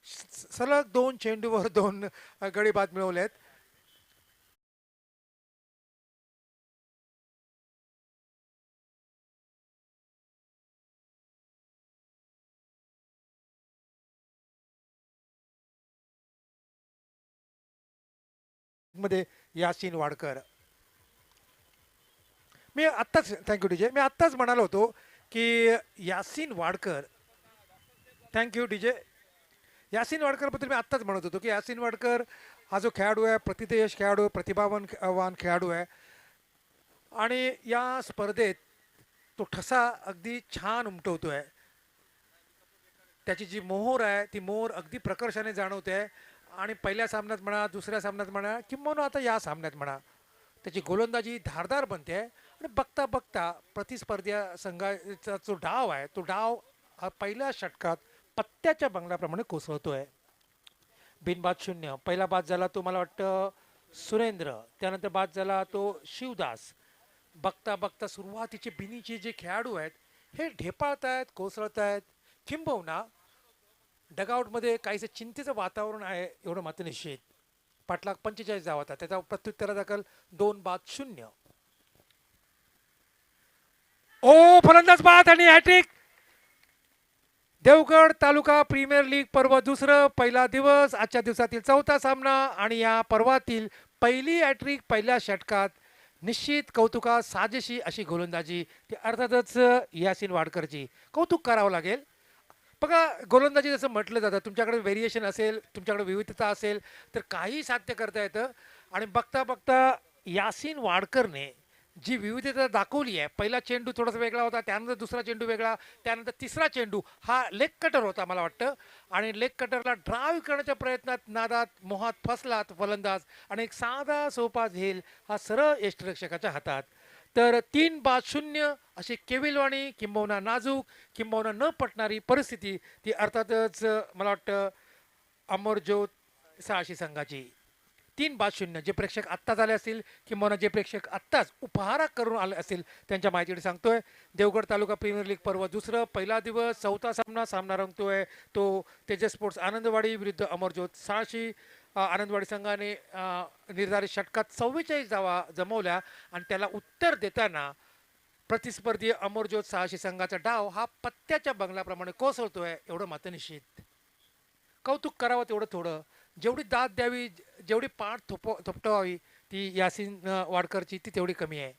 सलग 2 चेंडूवर 2 गडी बाद मिळवलेत. मध्ये यासिन वाडकर. मी आत्ताच थँक्यू डीजे. मी आत्ताच म्हणालो होतो की यासिन वाडकर. Thank you DJ. यासिन वाडकरबद्दल मी आत्ताच म्हणत होतो की यासिन वाडकर हा जो खेळाडू आहे, प्रतिथयश खेळाडू, प्रतिभावान खेळाडू आहे आणि या स्पर्धेत तो ठसा अगदी छान उमटवतोय. त्याची जी मोहोर आहे ती मोहोर अगदी प्रकर्षाने जाणवते आणि पहिल्या सामन्यात म्हणा, दुसऱ्या सामन्यात म्हणा किंवा आता या सामन्यात म्हणा त्याची गोलंदाजी धारदार बनते आणि बघता बघता प्रतिस्पर्ध्या संघाचा जो डाव आहे तो डाव हा पहिल्या षटकात पत्त्याच्या बंगल्याप्रमाणे कोसळतोय. बिनबाद 0. पहिला बाद झाला तो मला वाटतं सुरेंद्र, त्यानंतर बाद झाला तो शिवदास. बघता बघता सुरुवातीचे बिनीचे जे खेळाडू आहेत हे ढेपाळत आहेत, कोसळत आहेत. किंबहुना डगआउटमध्ये काहीसे चिंतेचं वातावरण आहे एवढं मात्र निश्चित. पाठलाग 45 धावा होता. त्याचा प्रत्युत्तरादाखल 2-0. ओ फलंदाज बाद आणि हॅट्रिक. देवगड तालुका प्रीमियर लीग पर्व दुसरं, पहिला दिवस, आजच्या दिवसातील 4था सामना आणि या पर्वातील पहिली हॅट्रिक पहिल्या षटकात निश्चित कौतुका साजेशी अशी गोलंदाजी ती अर्थातच यासिन वाडकरची कौतुक करावं लागेल. बघा गोलंदाजी जसं म्हटलं जातं तुमच्याकडे व्हेरिएशन असेल तुमच्याकडे विविधता असेल तर काही साध्य करता येतं आणि बघता बघता यासिन वाडकरने जी विविधता दाखवली आहे पहिला चेंडू थोडासा वेगळा होता त्यानंतर दुसरा चेंडू वेगळा त्यानंतर तिसरा चेंडू हा लेग कटर होता मला वाटतं आणि लेग कटरला ड्राईव्ह करण्याच्या प्रयत्नात नादात मोहात फसलात फलंदाज आणि एक साधा सोपा झेल हा सरळ यष्टिरक्षकाच्या हातात. तर 3-0 अशी केविलवाणी किंबहुना नाजूक किंबहुना न पटणारी परिस्थिती ती अर्थातच मला वाटतं अमरज्योत साहसी संघाची 3-0 जे प्रेक्षक आत्ताच आले असतील किंबहुना जे प्रेक्षक आत्ताच उपहारा करून आले असतील त्यांच्या माहितीसाठी सांगतोय. देवगड तालुका प्रीमियर लीग पर्व दुसरं पहिला दिवस चौथा सामना रंगतोय तो तेजस स्पोर्ट्स आनंदवाडी विरुद्ध अमरज्योत साहसी. आनंदवाडी संघाने निर्धारित षटकात 44 धावा जमवल्या आणि त्याला उत्तर देताना प्रतिस्पर्धी अमरज्योत साहसी संघाचा डाव हा पत्त्याच्या बंगल्याप्रमाणे कोसळतोय एवढं मात्र निश्चित. कौतुक करावं तेवढं थोडं. जेवढी दाद द्यावी जेवढी पाठ थोपटवावी ती यासिन वाडकरची ती तेवढी कमी आहे.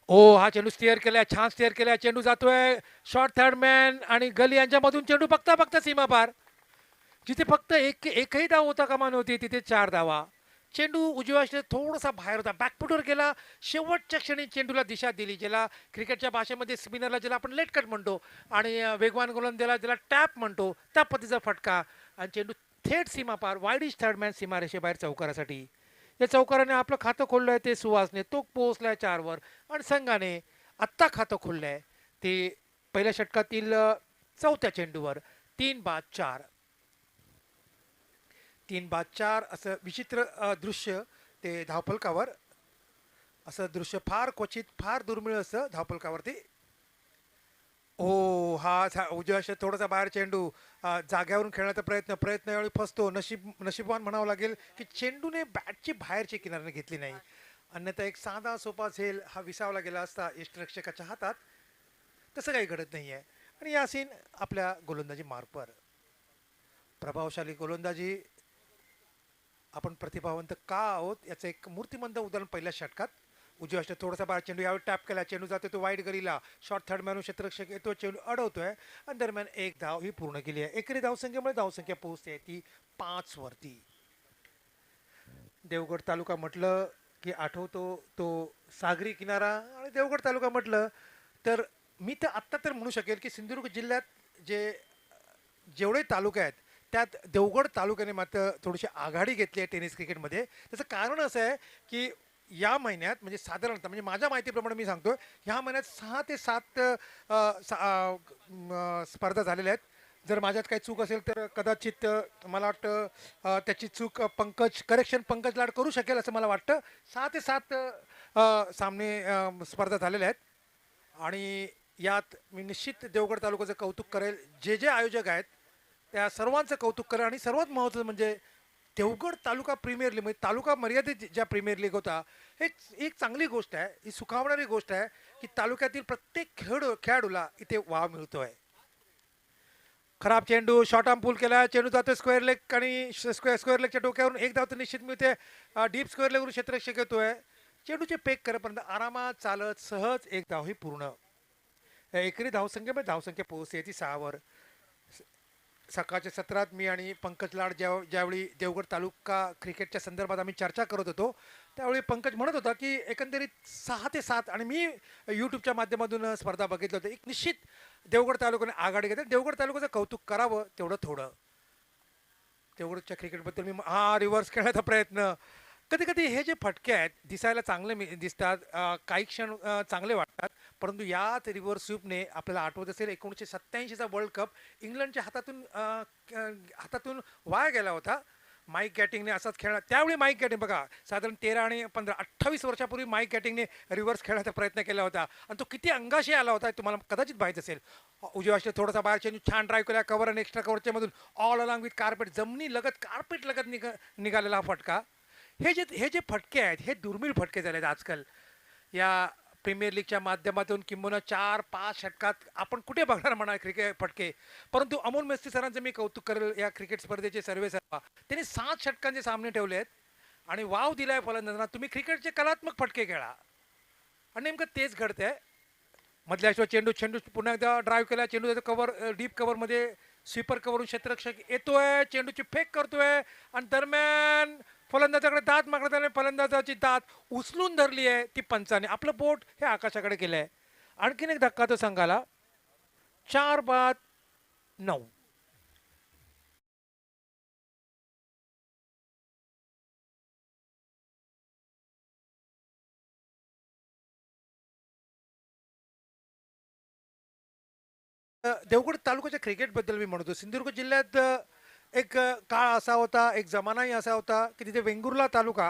ओ हा चेंडू स्टेअर केलाय छान स्टेअर केलाय चेंडू जातोय शॉर्ट थर्ड मॅन आणि गली यांच्यामधून चेंडू बघता बघता सीमा पार. जिथे फक्त एकही धाव होता कामा नव्हती तिथे 4 धावा. चेंडू उजव्या थोडासा बाहेर होता बॅकफुटवर गेला शेवटच्या क्षणी चेंडूला दिशा दिली ज्याला क्रिकेटच्या भाषेमध्ये स्पिनरला ज्याला आपण लेट कट म्हणतो आणि वेगवान गोलंदाजाला ज्याला टॅप म्हणतो त्या पद्धतीचा फटका आणि चेंडू थेट सीमा पार वाईडिश थर्डमॅन सीमारेषेबाहेर चौकारासाठी. या चौकाराने आपलं खातं खोललं आहे ते सुहासने तो पोहोचलाय 4 वर आणि संघाने आत्ता खातं खोललं आहे ते पहिल्या षटकातील चौथ्या चेंडूवर 3-4. 3-4 असं विचित्र दृश्य ते धावफलकावर असं दृश्य फार क्वचित फार दुर्मिळ असं धावफलकावरती. ओ हा उजव्या थोडासा बाहेर चेंडू जाग्यावरून खेळण्याचा प्रयत्न यावेळी फसतो. नशीबवान म्हणावं लागेल की चेंडूने बॅटची बाहेरची किनाऱ्याने घेतली नाही अन्यथा एक साधा सोपा झेल हा विसावला गेला असता यष्टिरक्षकाच्या हातात. तसं काही घडत नाही आहे आणि यासिन आपल्या गोलंदाजी मार्कवर प्रभावशाली गोलंदाजी आपण प्रतिभावंत का आहोत याचं एक मूर्तिमंत उदाहरण पहिल्या षटकात. उजव्या थोडासा बाहेर चेंडू यावेळी टॅप केला चेंडू जातो तो वाईट गलीला शॉर्ट थर्ड मॅन क्षेत्ररक्षक येतो चेंडू अडवतोय आणि दरम्यान एक धाव ही पूर्ण केली आहे. एकरी धावसंख्येमुळे धावसंख्या पोहोचते ती 5 वरती. देवगड तालुका म्हटलं की आठवतो तो सागरी किनारा आणि देवगड तालुका म्हटलं तर मी तर आत्ता तर म्हणू शकेल की सिंधुदुर्ग जिल्ह्यात जेवढे तालुके आहेत त्यात देवगड तालुक्याने मात्र थोडीशी आघाडी घेतली आहे टेनिस क्रिकेटमध्ये. त्याचं कारण असं आहे की या महिन्यात म्हणजे साधारणतः म्हणजे माझ्या माहितीप्रमाणे मी सांगतो ह्या महिन्यात 6 ते 7 स्पर्धा झालेल्या आहेत. जर माझ्यात काही चूक असेल तर कदाचित मला वाटतं त्याची चूक पंकज लाड करू शकेल असं मला वाटतं. 6 ते 7 सामने स्पर्धा झालेल्या आहेत आणि यात मी निश्चित देवगड तालुक्याचं कौतुक करेल. जे आयोजक आहेत त्या सर्वांचं कौतुक करेल आणि सर्वात महत्त्वाचं म्हणजे देवगड तालुका प्रीमियर लीग म्हणजे तालुका मर्यादित ज्या प्रीमियर लीग होता हे एक चांगली गोष्ट आहे ही सुखावणारी गोष्ट आहे की तालुक्यातील प्रत्येक खेळाडूला इथे वाव मिळतोय. खराब चेंडू शॉर्ट आर्म पूल केला चेंडू जातो स्क्वेअर लेग आणि स्क्वेअर लेगच्या डोक्यावरून एक धाव तर निश्चित मिळते. डीप स्क्वेअर लेगवरून क्षेत्ररक्षक येतोय चेंडूचे पेक करेपर्यंत आरामात चालत सहज एक धाव ही पूर्ण. एकरी धावसंख्येमध्ये धावसंख्या पोहोचते ती 6 वर. सकाळच्या सत्रात मी आणि पंकज लाड ज्यावेळी देवगड तालुका क्रिकेटच्या संदर्भात आम्ही चर्चा करत होतो त्यावेळी पंकज म्हणत होता की एकंदरीत 6 ते 7 आणि मी यूट्यूबच्या माध्यमातून स्पर्धा बघितलं होतं एक निश्चित देवगड तालुक्याने आघाडी घेतली. देवगड तालुक्याचं कौतुक करावं तेवढं थोडं. देवगडच्या क्रिकेटबद्दल मी रिव्हर्स खेळण्याचा प्रयत्न कधी कधी हे जे फटके आहेत दिसायला चांगले दिसतात काही क्षण चांगले वाटतात परंतु यात रिव्हर्स स्वीपने आपल्याला आठवत असेल 1987चा वर्ल्ड कप इंग्लंडच्या हातातून वाया गेला होता. माईक गॅटिंगने असाच खेळला त्यावेळी माईक गॅटिंग बघा साधारण 13 आणि 15 28 वर्षापूर्वी माईक गॅटिंगने रिव्हर्स खेळण्याचा प्रयत्न केला होता आणि तो किती अंगाशी आला होता तुम्हाला कदाचित माहीत असेल. उजव्या थोडासा बाहेर चेंडू छान ड्राईव्ह केला कव्हर आणि एक्स्ट्रा कव्हरच्या मधून ऑल अलॉंग विथ कार्पेट जमिनी लगत कार्पेट लगत निघालेला हा फटका. हे जे फटके आहेत हे दुर्मिळ फटके झाले आहेत आजकाल या प्रीमियर लीगच्या माध्यमातून किंबहुना 4-5 षटकात आपण कुठे बघणार म्हणा क्रिकेट फटके. परंतु अमोल मेस्त्री सरांचं मी कौतुक करेल या क्रिकेट स्पर्धेचे सर्वे त्यांनी 7 षटकांचे सामने ठेवले आहेत आणि वाव दिलाय फलंदाजांना, तुम्ही क्रिकेटचे कलात्मक फटके खेळा. आणि नेमकं तेच घडतंय. मधल्या शिवाय चेंडू चेंडू पुन्हा एकदा ड्राईव्ह केला, चेंडू त्याचा कव्हर डीप कव्हरमध्ये स्वीपर कव्हरून क्षेत्ररक्षक येतोय, चेंडूची फेक करतोय आणि दरम्यान फलंदाजाकडे दात मागण्यात आले. फलंदाजाची दात उचलून धरली आहे ती पंचाने. आपलं बोट हे आकाशाकडे केलंय. आणखीन एक धक्का तो संघाला. 4-9. देवगड तालुक्याच्या क्रिकेटबद्दल मी म्हणतो. सिंधुदुर्ग जिल्ह्यात एक काळ असा होता, एक जमानाही असा होता की तिथे वेंगुर्ला तालुका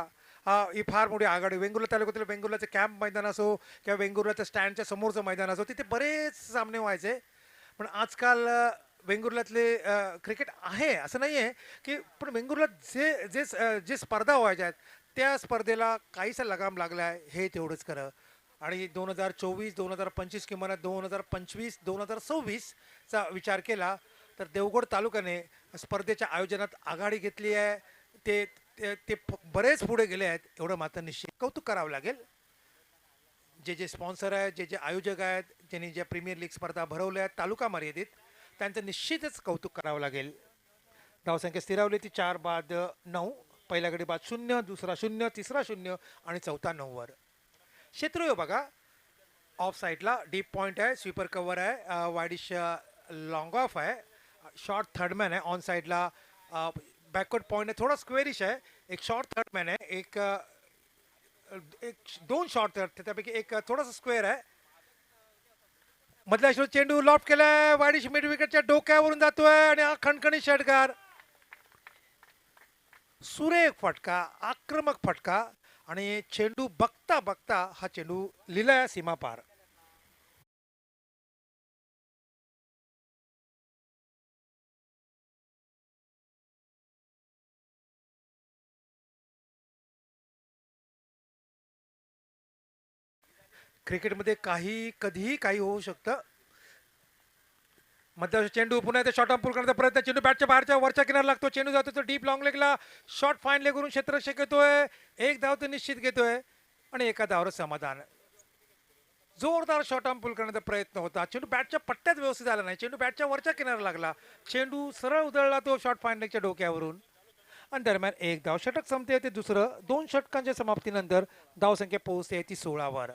ही फार मोठी आघाडी. वेंगुर्ला तालुक्यातील वेंगुर्लाचं कॅम्प मैदान असो किंवा वेंगुर्लाच्या स्टँडच्या समोरचं मैदान असो, तिथे बरेच सामने व्हायचे. पण आजकाल वेंगुर्ल्यातले क्रिकेट आहे असं नाही आहे की, पण वेंगुर्ल्यात जे जे जे स्पर्धा व्हायच्या आहेत त्या स्पर्धेला काहीसा लगाम लागला आहे, हे तेवढंच खरं. आणि 2024 2025 किंवा 2025 2026चा विचार केला तर देवगड तालुक्याने स्पर्धेच्या आयोजनात आघाडी घेतली आहे. ते ते ते बरेच पुढे गेले आहेत, एवढं मात्र निश्चित कौतुक करावं लागेल. जे जे स्पॉन्सर आहेत, जे जे आयोजक आहेत, ज्यांनी ज्या प्रीमियर लीग स्पर्धा भरवल्या आहेत तालुका मर्यादित, त्यांचं निश्चितच कौतुक करावं लागेल. धावसंख्या स्थिरावली ती 4-9. पहिला गडी बाद 0, दुसरा 0, तिसरा 0 आणि चौथा 9वर. क्षेत्र बघा, ऑफ साईडला डीप पॉईंट आहे, स्वीपर कव्हर आहे, वायडिश लॉंग ऑफ आहे, शॉर्ट थर्डमॅन आहे. ऑन साईडला बॅकवर्ड पॉईंट आहे, थोडा स्क्वेअरिश आहे. एक शॉर्ट थर्डमॅन आहे, एक दोन शॉर्ट थर्ड, त्यापैकी एक थोडासा स्क्वेअर आहे. मधल्या शेवट चेंडू लॉफ्ट केलाय, वायडिश मिड विकेटच्या डोक्यावरून जातोय आणि हा खणखणी षटकार. सुरेख फटका, आक्रमक फटका आणि चेंडू बघता बघता हा चेंडू लिहिलाय सीमा पार. क्रिकेटमध्ये काही कधीही काही होऊ शकतं. मधल्या चेंडू पुन्हा एकदा शॉर्ट ऑन पुल करण्याचा प्रयत्न, चेंडू बॅटच्या बाहेरच्या वरच्या किनारा लागतो, चेंडू जातो तो डीप लॉंग लेगला, शॉर्ट फाईन लेगवरून क्षेत्ररक्षक येतोय, एक धाव तो निश्चित घेतोय आणि एका धावावर समाधान. जोरदार शॉर्ट ऑन पुल करण्याचा प्रयत्न होता, चेंडू बॅटच्या पट्ट्यात व्यवस्थित आला नाही, चेंडू बॅटच्या वरच्या किनारा लागला, चेंडू सरळ उधळला तो शॉर्ट फाईन लेगच्या डोक्यावरून आणि दरम्यान एक धाव. षटक संपते ते दुसरं. 2 षटकांच्या समाप्तीनंतर धावसंख्या पोहोचते ती 16वर.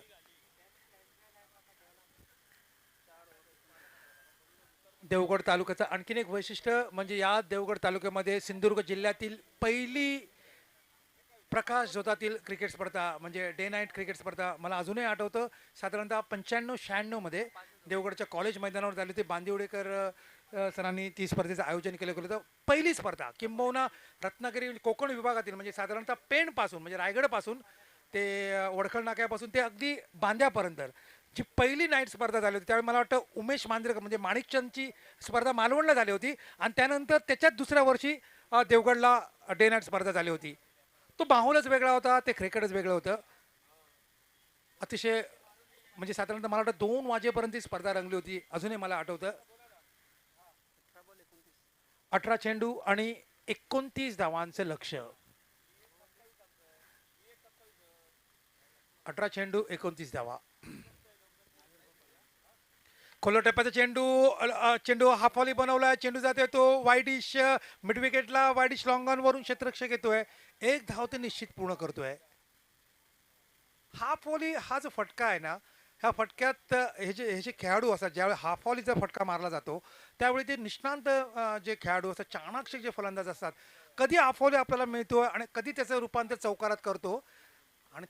देवगड तालुक्याचं आणखीन एक वैशिष्ट्य म्हणजे या देवगड तालुक्यामध्ये सिंधुदुर्ग जिल्ह्यातील पहिली प्रकाश झोतातील क्रिकेट स्पर्धा म्हणजे डे नाईट क्रिकेट स्पर्धा मला अजूनही आठवतं. साधारणतः 95-96 मध्ये देवगडच्या कॉलेज मैदानावर झाली होती. बांदिवडेकर सरांनी ती स्पर्धेचं आयोजन केलं होतं. पहिली स्पर्धा किंबहुना रत्नागिरी कोकण विभागातील म्हणजे साधारणतः पेणपासून म्हणजे रायगडपासून ते वडखळ नाक्यापासून ते अगदी बांद्यापर्यंत जी पहिली नाईट स्पर्धा झाली होती. त्यावेळी मला वाटतं उमेश मांजरेकर म्हणजे माणिकचंदची स्पर्धा मालवणला झाली होती आणि त्यानंतर त्याच्याच दुसऱ्या वर्षी देवगडला डे नाईट स्पर्धा झाली होती. तो माहोलच वेगळा होता, ते क्रिकेटच वेगळं होतं. अतिशय म्हणजे साधारणतः मला वाटतं 2 वाजेपर्यंत ही स्पर्धा रंगली होती. अजूनही मला आठवतं. 18 चेंडू आणि 29 धावांचं लक्ष. 18 चेंडू 29 धावा. खोलो टप्प्याचा चेंडू चेंडू हाफ व्हॉली बनवलाय, चेंडू जातोय तो वाईडिश मिड विकेटला, वाईडिश लॉंग ऑन वरून क्षेत्ररक्षक येतोय, एक धाव ते निश्चित पूर्ण करतोय. हाफ व्हॉली हा जो फटका आहे ना, ह्या फटक्यात हे जे खेळाडू असतात ज्यावेळी हाफ व्हॉलीचा फटका मारला जातो त्यावेळी ते निष्णांत जे खेळाडू असतात, चाणाक्षक जे फलंदाज असतात, कधी हाफ व्हॉली आपल्याला मिळतोय आणि कधी त्याचं रूपांतर चौकारात करतो आणि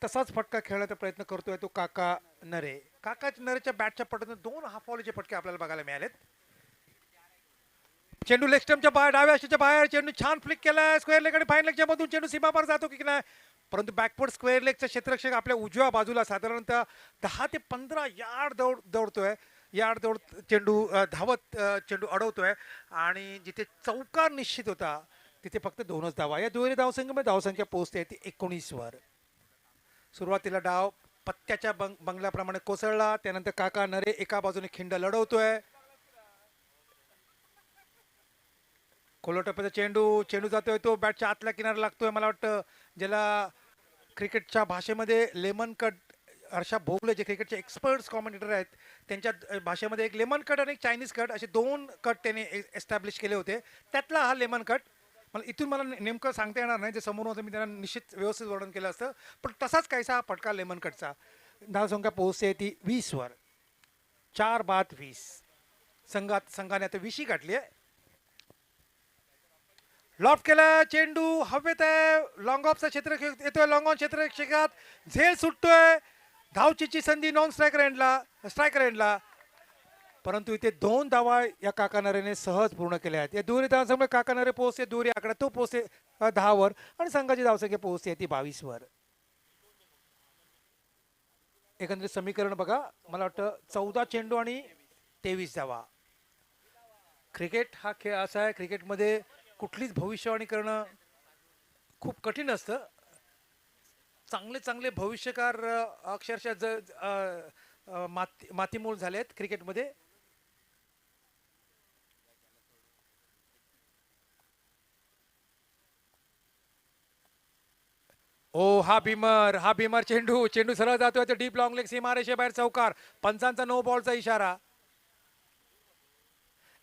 तसाच फटका खेळण्याचा प्रयत्न करतोय तो काका नरे. काका नरेच्या बॅटच्या पट्ट्यातून 2 हाफ व्हॉलीचे फटके आपल्याला बघायला मिळालेत. चेंडू लेग स्टंपच्या बाहेर, डाव्या अशीच्या बाहेर चेंडू छान फ्लिक केलाय, स्क्वेअर लेग आणि फाईन लेगच्या मधून चेंडू सीमापार जातो की नाही, परंतु बॅकवर्ड स्क्वेअर लेगचा क्षेत्ररक्षक आपल्या उजव्या बाजूला साधारणतः 10 ते 15 यार्ड दौडतोय. यार्ड दौड चेंडू धावत चेंडू अडवतोय आणि जिथे चौकार निश्चित होता तिथे फक्त 2च धावा. या दुहेरी धावसंख्येमध्ये धावसंख्या पोहोचते ती 19वर. सुरुवातीला डाव पत्त्याच्या बंगल्याप्रमाणे कोसळला, त्यानंतर काका नरे एका बाजूने खिंड लढवतोय. खोलो टप्प्याचा चेंडू जातोय तो बॅटच्या आतल्या किनारा लागतोय. मला वाटतं ज्याला क्रिकेटच्या भाषेमध्ये लेमन कट, हर्षा भोगले जे क्रिकेटचे एक्सपर्ट्स कॉमेंटेटर आहेत त्यांच्या भाषेमध्ये एक लेमन कट आणि एक चायनीज कट असे दोन कट त्याने एस्टॅब्लिश केले होते. त्यातला हा लेमन कट. मला इथून मला नेमकं सांगता येणार नाही, जे समोर होतं मी त्यांना निश्चित व्यवस्थित वर्णन केलं असतं, पण तसाच काहीसा हा फटका लेमन कटचा. धावसंख्या पोहोचते ती 20वर. 4 बाद 20. संघाने आता 20 गाठली आहे. लॉफ्ट केला, चेंडू हवेत आहे, लॉंग ऑफचा क्षेत्र येतोय, लॉंग ऑन क्षेत्रात झेल सुटतोय. धावचीची संधी नॉन स्ट्रायकर एंडला, परंतु इथे 2 धावा या काकानारेने सहज पूर्ण केल्या आहेत. या दुहेरी धावांसमोर काकानारे पोहोचते दुहेरी आकडा, तो पोहोचते 10वर आणि संघाची धावसंख्या पोहोचते ती 22वर. एकंदरीत समीकरण बघा, मला वाटतं 14 चेंडू आणि 23 धावा. क्रिकेट हा खेळ असा आहे, क्रिकेटमध्ये कुठलीच भविष्यवाणी करणं खूप कठीण असतं. चांगले चांगले भविष्यकार अक्षरशः मातीमोल झाले आहेत क्रिकेटमध्ये. ओ हा भीमर चेंडू सरळ जातोय, डीप लॉंग लेग सीमारेषे बाहेर चौकार. पंचांचा नो बॉलचा इशारा.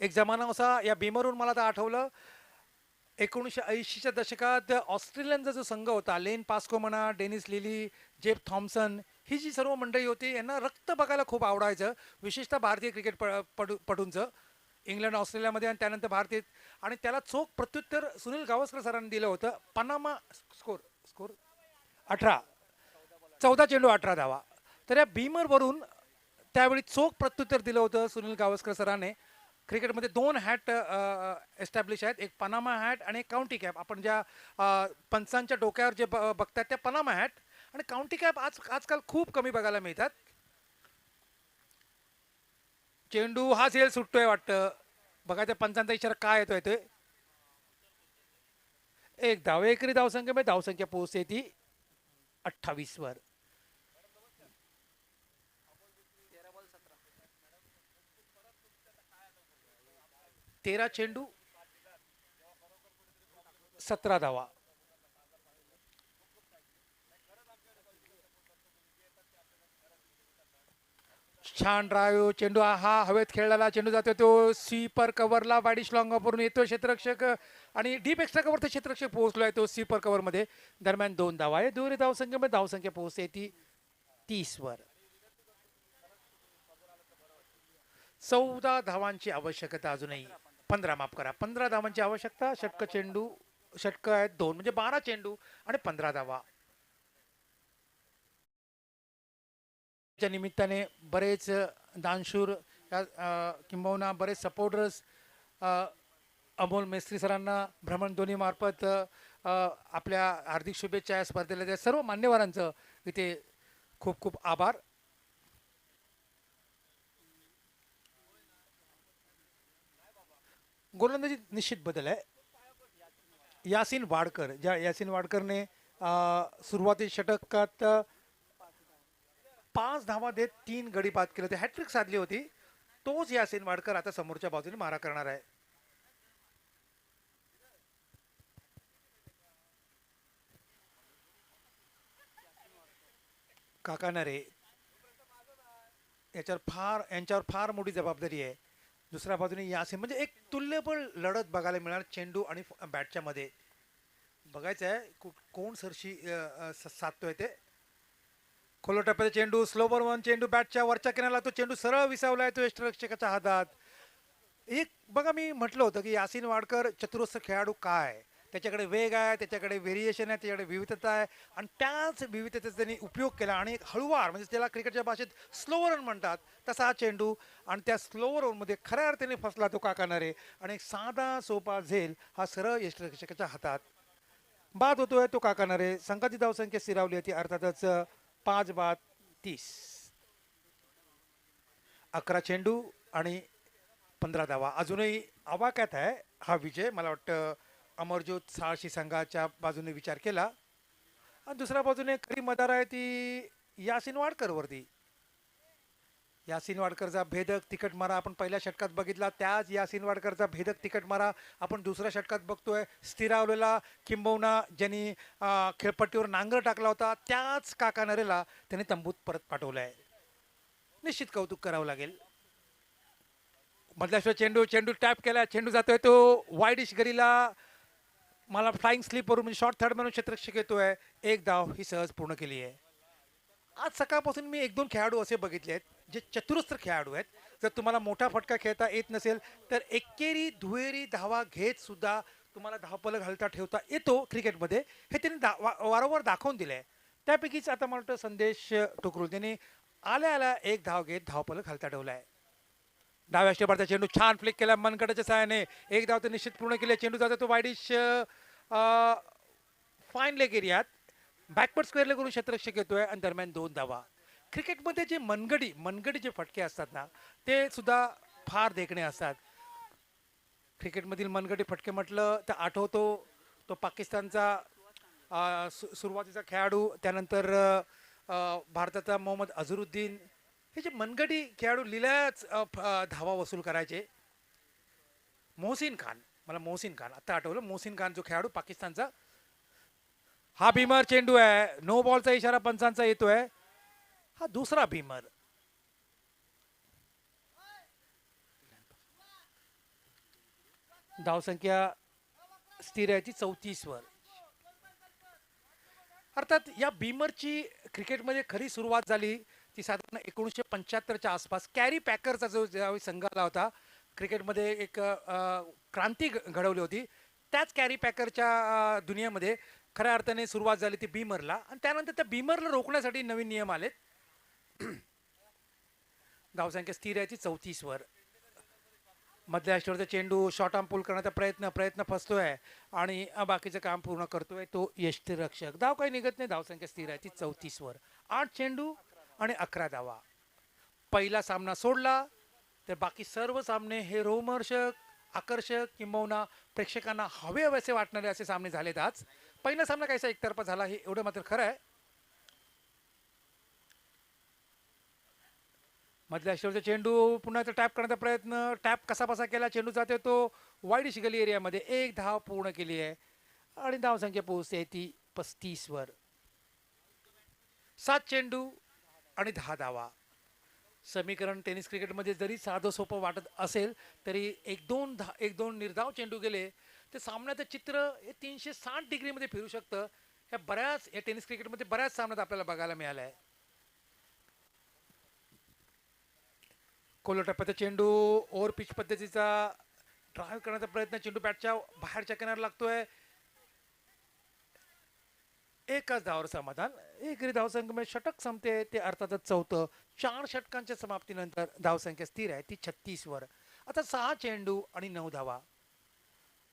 एक जमाना असा या भीमरहून मला तर आठवलं, 1980च्या दशकात ऑस्ट्रेलियनचा जो संघ होता, लेन पास्को म्हणा, डेनिस लिली, जेफ थॉम्सन, ही जी सर्व मंडळी होती यांना रक्त बघायला खूप आवडायचं, विशेषतः भारतीय क्रिकेट पटूंचं. इंग्लंड ऑस्ट्रेलियामध्ये आणि त्यानंतर भारतीय, आणि त्याला चोख प्रत्युत्तर सुनील गावस्कर सरांनी दिलं होतं. पनामा स्कोर 18, 14 चेंडू 18 धावा. तर या भीमरवरून त्यावेळी चोख प्रत्युत्तर दिलं होतं सुनील गावस्कर सरांनी. क्रिकेटमध्ये 2 हॅट एस्टॅब्लिश आहेत, एक पनामा हॅट आणि एक काउंटी कॅप. आपण ज्या पंचांच्या डोक्यावर जे बघतात त्या पनामा हॅट आणि काउंटी कॅप आजकाल खूप कमी बघायला मिळतात. चेंडू हा झेल सुटतोय वाटतं, बघा त्या पंचांचा इशारा काय येतोय ते. एक धाव, एकरी धावसंख्येमध्ये धावसंख्या पोहोचते ती 28वर. 13 चेंडू 17 धावा. छान ड्राईव्ह, चेंडू हा हवेत खेळलेला चेंडू जातो, तो स्वीपर कव्हरला वाईडिश लॉंग ऑफवरून येतो क्षेत्ररक्षक आणि डीप एक्स्ट्रा कव्हर ते क्षेत्ररक्षक पोहोचलोय तो स्वीपर कव्हरमध्ये. दरम्यान 2 धावा आहे. दुहेरी धावसंख्येमध्ये धावसंख्या पोहोचते ती 30वर. 14 धावांची आवश्यकता अजूनही. 15 माफ करा, 15 धावांची आवश्यकता. षटक आहेत 2, म्हणजे 12 चेंडू आणि 15 धावा. च्या निमित्ताने बरेच दानशूर किंबहुना बरेच सपोर्टर्स अमोल मेस्त्री सरांना भ्रमणध्वनी मार्फत आपल्या हार्दिक शुभेच्छा या स्पर्धेला. त्या सर्व मान्यवरांचं इथे खूप खूप आभार. गोलंदाजी निश्चित बदल आहे. यासिन वाडकरने सुरुवाती षटकात 5 धावा देत 3 गडी बाद केले होते, हॅट्रिक साधली होती. तोच यासिन वाडकर आता समोरच्या बाजूने मारा करणार आहे. काकानारे यांच्यावर फार मोठी जबाबदारी आहे. दुसऱ्या बाजूने यासिन, म्हणजे एक तुल्यबळ लढत बघायला मिळणार चेंडू आणि बॅटच्या मध्ये. बघायचं आहे कोण सरशी साधतोय ते. खोलो टप्प्याचा चेंडू, स्लोवर वन चेंडू बॅटच्या वरच्या किनाऱ्याला, तो चेंडू सरळ विसावलाय तो यष्टिरक्षकाच्या हातात. एक बघा, मी म्हटलं होतं की यासिन वाडकर चतुरस्र खेळाडू काय, त्याच्याकडे वेग आहे, त्याच्याकडे व्हेरिएशन आहे, त्याच्याकडे विविधता आहे आणि त्याच विविधतेचा त्यांनी उपयोग केला आणि एक हळुवार, म्हणजे त्याला क्रिकेटच्या भाषेत स्लोवर रन म्हणतात, तसा हा चेंडू आणि त्या स्लोवर रनमध्ये खऱ्या अर्थाने फसला तो काकानारे आणि एक साधा सोपा झेल हा सरळ यष्टिरक्षकाच्या हातात. बाद होतोय तो काकानारे. संघाची धावसंख्या स्थिरावली होती अर्थातच 5 बाद 30. 11 चेंडू आणि 15 धावा. अजूनही आवाक्यात आहे हा विजय. मला वाटतं अमरज्योत साहसी संघाच्या बाजूने विचार केला आणि दुसऱ्या बाजूने खरी मदार आहे ती यासिन वाडकर वरती. यासिन वाडकरचा भेदक तिकट मारा आपण पहिल्या षटकात बघितला, त्याच यासिन वाडकरचा भेदक तिकट मारा आपण दुसऱ्या षटकात बघतोय. स्थिरावलेला किंबहुना ज्यांनी खेळपट्टीवर नांगर टाकला होता त्याच काका नरेला त्यांनी तंबूत परत पाठवलंय. निश्चित कौतुक करावं लागेल. मधल्या चेंडू चेंडू टॅप केला, चेंडू जातोय तो वाईडिश गरीला, मला फ्लाइंग स्लीपवरून म्हणजे शॉर्ट थर्ड म्हणून क्षेत्ररक्षक येतोय. एक धाव ही सहज पूर्ण केली आहे. आज सकाळपासून मी एक दोन खेळाडू असे बघितले आहेत जे चतुरस्त्र खेळाडू आहेत. जर तुम्हाला मोठा फटका खेळता येत नसेल तर एकेरी दुहेरी धावा घेत सुद्धा तुम्हाला धावफलक घालता ठेवता येतो क्रिकेटमध्ये, हे त्यांनी वारंवार दाखवून दिलं आहे. त्यापैकीच आता मला वाटतं संदेश टोकरूल त्यांनी आल्या आल्या एक धाव घेत धावफलक घालता ठेवला आहे. डाव्या स्टेपरचा चेंडू छान फ्लिक केला मनगटाच्या सहाय्याने, एक धाव तर निश्चित पूर्ण केली. चेंडू जातो तो वाईडिश फाईन लेग एरियात, बॅकवर्ड स्क्वेअर लेग करून क्षेत्ररक्षक येतोय आणि दरम्यान 2 धावा. क्रिकेटमध्ये जे मनगडी जे फटके असतात ना ते सुद्धा फार देखणे असतात. क्रिकेटमधील मनगडी फटके म्हटलं तर आठवतो तो पाकिस्तानचा सुरुवातीचा खेळाडू, त्यानंतर भारताचा मोहम्मद अझरुद्दीन, हे जे मनगडी खेळाडू लिलाच धावा वसूल करायचे. मोहसिन खान, मला मोहसिन खान आता आठवलं, मोहसिन खान जो खेळाडू पाकिस्तानचा. हा भीमर चेंडू आहे, नो बॉलचा इशारा पंचांचा येतोय. हा दुसरा भीमर. धावसंख्या स्थिर आहे ती 34 वर. अर्थात या भीमरची क्रिकेटमध्ये खरी सुरुवात झाली ती साधारण 1975च्या आसपास. कॅरी पॅकरचा जो ज्यावेळी संघ आला होता क्रिकेटमध्ये, एक क्रांती घडवली होती. त्याच कॅरी पॅकरच्या दुनियेमध्ये खऱ्या अर्थाने सुरुवात झाली ती भीमरला, आणि त्यानंतर त्या भीमरला रोखण्यासाठी नवीन नियम आलेत. धावसंख्या स्थिर आहे ती 34 वर. मधल्या अष्टवरचा चेंडू शॉर्ट आर्म पुल करण्याचा प्रयत्न फसतोय आणि बाकीचं काम पूर्ण करतोय तो यष्टिरक्षक. धाव काही निघत नाही, धावसंख्या स्थिर आहे ती 34 वर. 8 चेंडू आणि 11 धावा. पहिला सामना सोडला तर बाकी सर्व सामने हे रोमहर्षक, आकर्षक किंबहुना प्रेक्षकांना हवे असे वाटणारे असे सामने झालेत. आज पहिला सामना काहीसा एकतर्फा झाला हे एवढं मात्र खरं आहे. मधल्या अष्टवरचा चेंडू पुन्हा टॅप करण्याचा प्रयत्न, टॅप कसा बसा केला, चेंडू जाते तो वाईडिश गली एरियामध्ये. एक धाव पूर्ण केली आहे आणि धावसंख्या पोहोचते ती 35 वर. 7 चेंडू आणि 10 धावा. समीकरण टेनिस क्रिकेटमध्ये जरी साधं सोपं वाटत असेल तरी एक दोन निर्धाव चेंडू गेले तर सामन्याचं चित्र हे 360 डिग्रीमध्ये फिरू शकतं. या टेनिस क्रिकेटमध्ये बऱ्याच सामन्यात आपल्याला बघायला मिळालं आहे. खोल टप्प्याचा चेंडू ओव्हर पिच पद्धतीचा ड्राईव्ह करण्याचा प्रयत्न, चेंडू बॅटच्या बाहेरच्या किनार लागतोय. एकच धावावर समाधान. एकेरी धावसंख्येमध्ये षटक संपते ते अर्थातच चौथं. 4 षटकांच्या समाप्तीनंतर धावसंख्या स्थिर आहे ती 36 वर. आता 6 चेंडू आणि 9 धावा.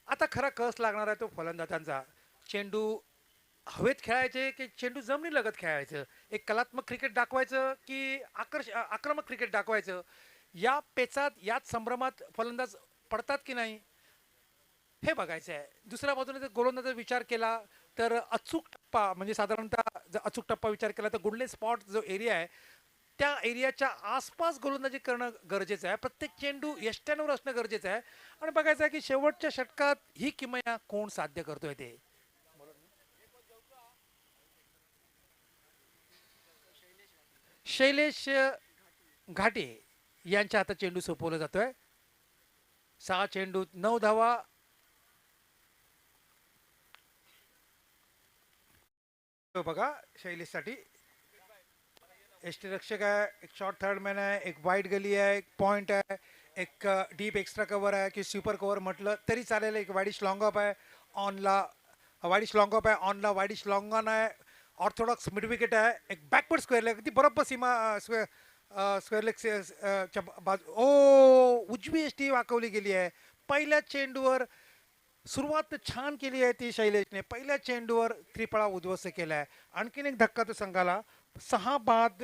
आता खरा कस लागणार आहे तो फलंदाजांचा. चेंडू हवेत खेळायचे की चेंडू जमिनी लगत खेळायचं, एक कलात्मक क्रिकेट दाखवायचं की आक्रमक क्रिकेट दाखवायचं, या पेचात याच संभ्रमात फलंदाज पडतात की नाही हे बघायचं आहे. दुसऱ्या बाजूने जर गोलंदाजाचा विचार केला तर अचूक टप्पा, म्हणजे साधारणतः जर अचूक टप्पा विचार केला तर गुडले स्पॉट जो एरिया आहे त्या एरियाच्या आसपास गोलंदाजी करणं गरजेचं आहे. प्रत्येक चेंडू यष्ट्यांवर असणं गरजेचं आहे आणि बघायचं आहे की शेवटच्या षटकात ही किमया कोण साध्य करतोय ते. शैलेश घाटे यांच्या हातात चेंडू सोपवला जातोय. 6 चेंडू 9 धावा. बघा शैलेशसाठी यष्टिरक्षक आहे, एक शॉर्ट थर्ड मॅन आहे, एक वाईट गली आहे, एक पॉइंट आहे, एक डीप एक्स्ट्रा कव्हर आहे की सुपर कव्हर म्हटलं तरी चालेल. एक वाईडिश लॉंग ऑफ आहे ऑनला, वाईडिश लॉंग ऑफ आहे ऑनला, वाईडिश लॉंग ऑन आहे, ऑर्थोडॉक्स मिड विकेट आहे, एक बॅकवर्ड स्क्वेअर लेग, ती बरोबर सीमा स्क्वेअर लेग बाजू. ओ उजवी एसटी वाकवली गेली आहे. पहिल्या चेंडूवर सुरुवात छान केली आहे ती शैलेशने. पहिल्या चेंडूवर त्रिफळा उद्ध्वस्त केला आहे. आणखीन एक धक्का तो संघाला. 6 बाद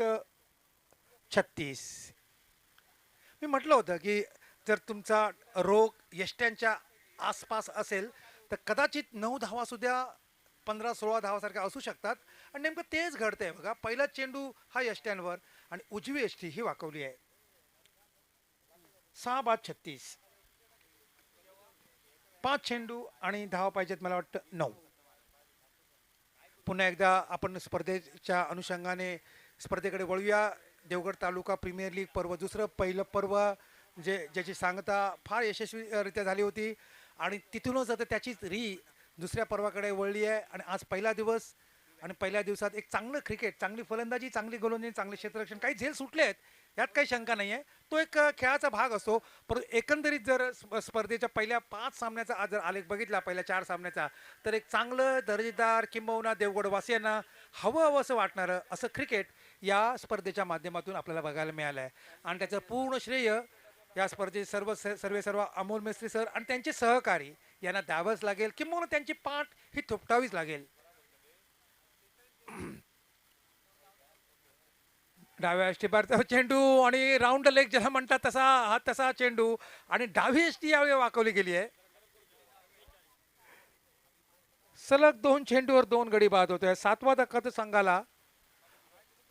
36. मी म्हटलं होतं की जर तुमचा रोग यष्ट्यांच्या आसपास असेल तर कदाचित 9 धावा सुद्धा 15-16 धावासारख्या असू शकतात आणि नेमकं तेच घडतंय बघा. पहिला चेंडू हा यष्ट्यांवर आणि उजवी यष्टी ही वाकवली आहे. 6 बाद 36. 5 चेंडू आणि धावा पाहिजेत मला वाटतं 9. पुन्हा एकदा आपण स्पर्धेच्या अनुषंगाने स्पर्धेकडे वळूया. देवगड तालुका प्रीमियर लीग पर्व दुसरं पहिलं पर्व ज्याची सांगता फार यशस्वीरित्या झाली होती आणि तिथूनच आता त्याचीच दुसऱ्या पर्वाकडे वळली आहे. आणि आज पहिला दिवस आणि पहिल्या दिवसात एक चांगलं क्रिकेट, चांगली फलंदाजी, चांगली गोलंदाजी, चांगले क्षेत्ररक्षण, काही झेल सुटले आहेत यात काही शंका नाही आहे. तो एक खेळाचा भाग असतो. परंतु एकंदरीत जर स्पर्धेच्या पहिल्या 5 सामन्याचा जर आलेख बघितला, पहिल्या 4 सामन्याचा, तर एक चांगलं दर्जेदार किंबहुना देवगडवासियांना हवं असं वाटणारं असं क्रिकेट या स्पर्धेच्या माध्यमातून आपल्याला बघायला मिळालं आहे. आणि त्याचं पूर्ण श्रेय या स्पर्धेचे सर्व अमोल मेस्त्री सर आणि त्यांचे सहकारी यांना द्यावंच लागेल, किंबहुना त्यांची पाठ ही थोपटावीच लागेल. डाव्या यष्टीपारचा चेंडू आणि राऊंड लेग ज्याला म्हणतात तसा चेंडू आणि डावी यष्टी यावेळी वाकवली गेली आहे. सलग 2 चेंडूवर 2 गडी बाद होतोय. 7वा धक्का तर संघाला.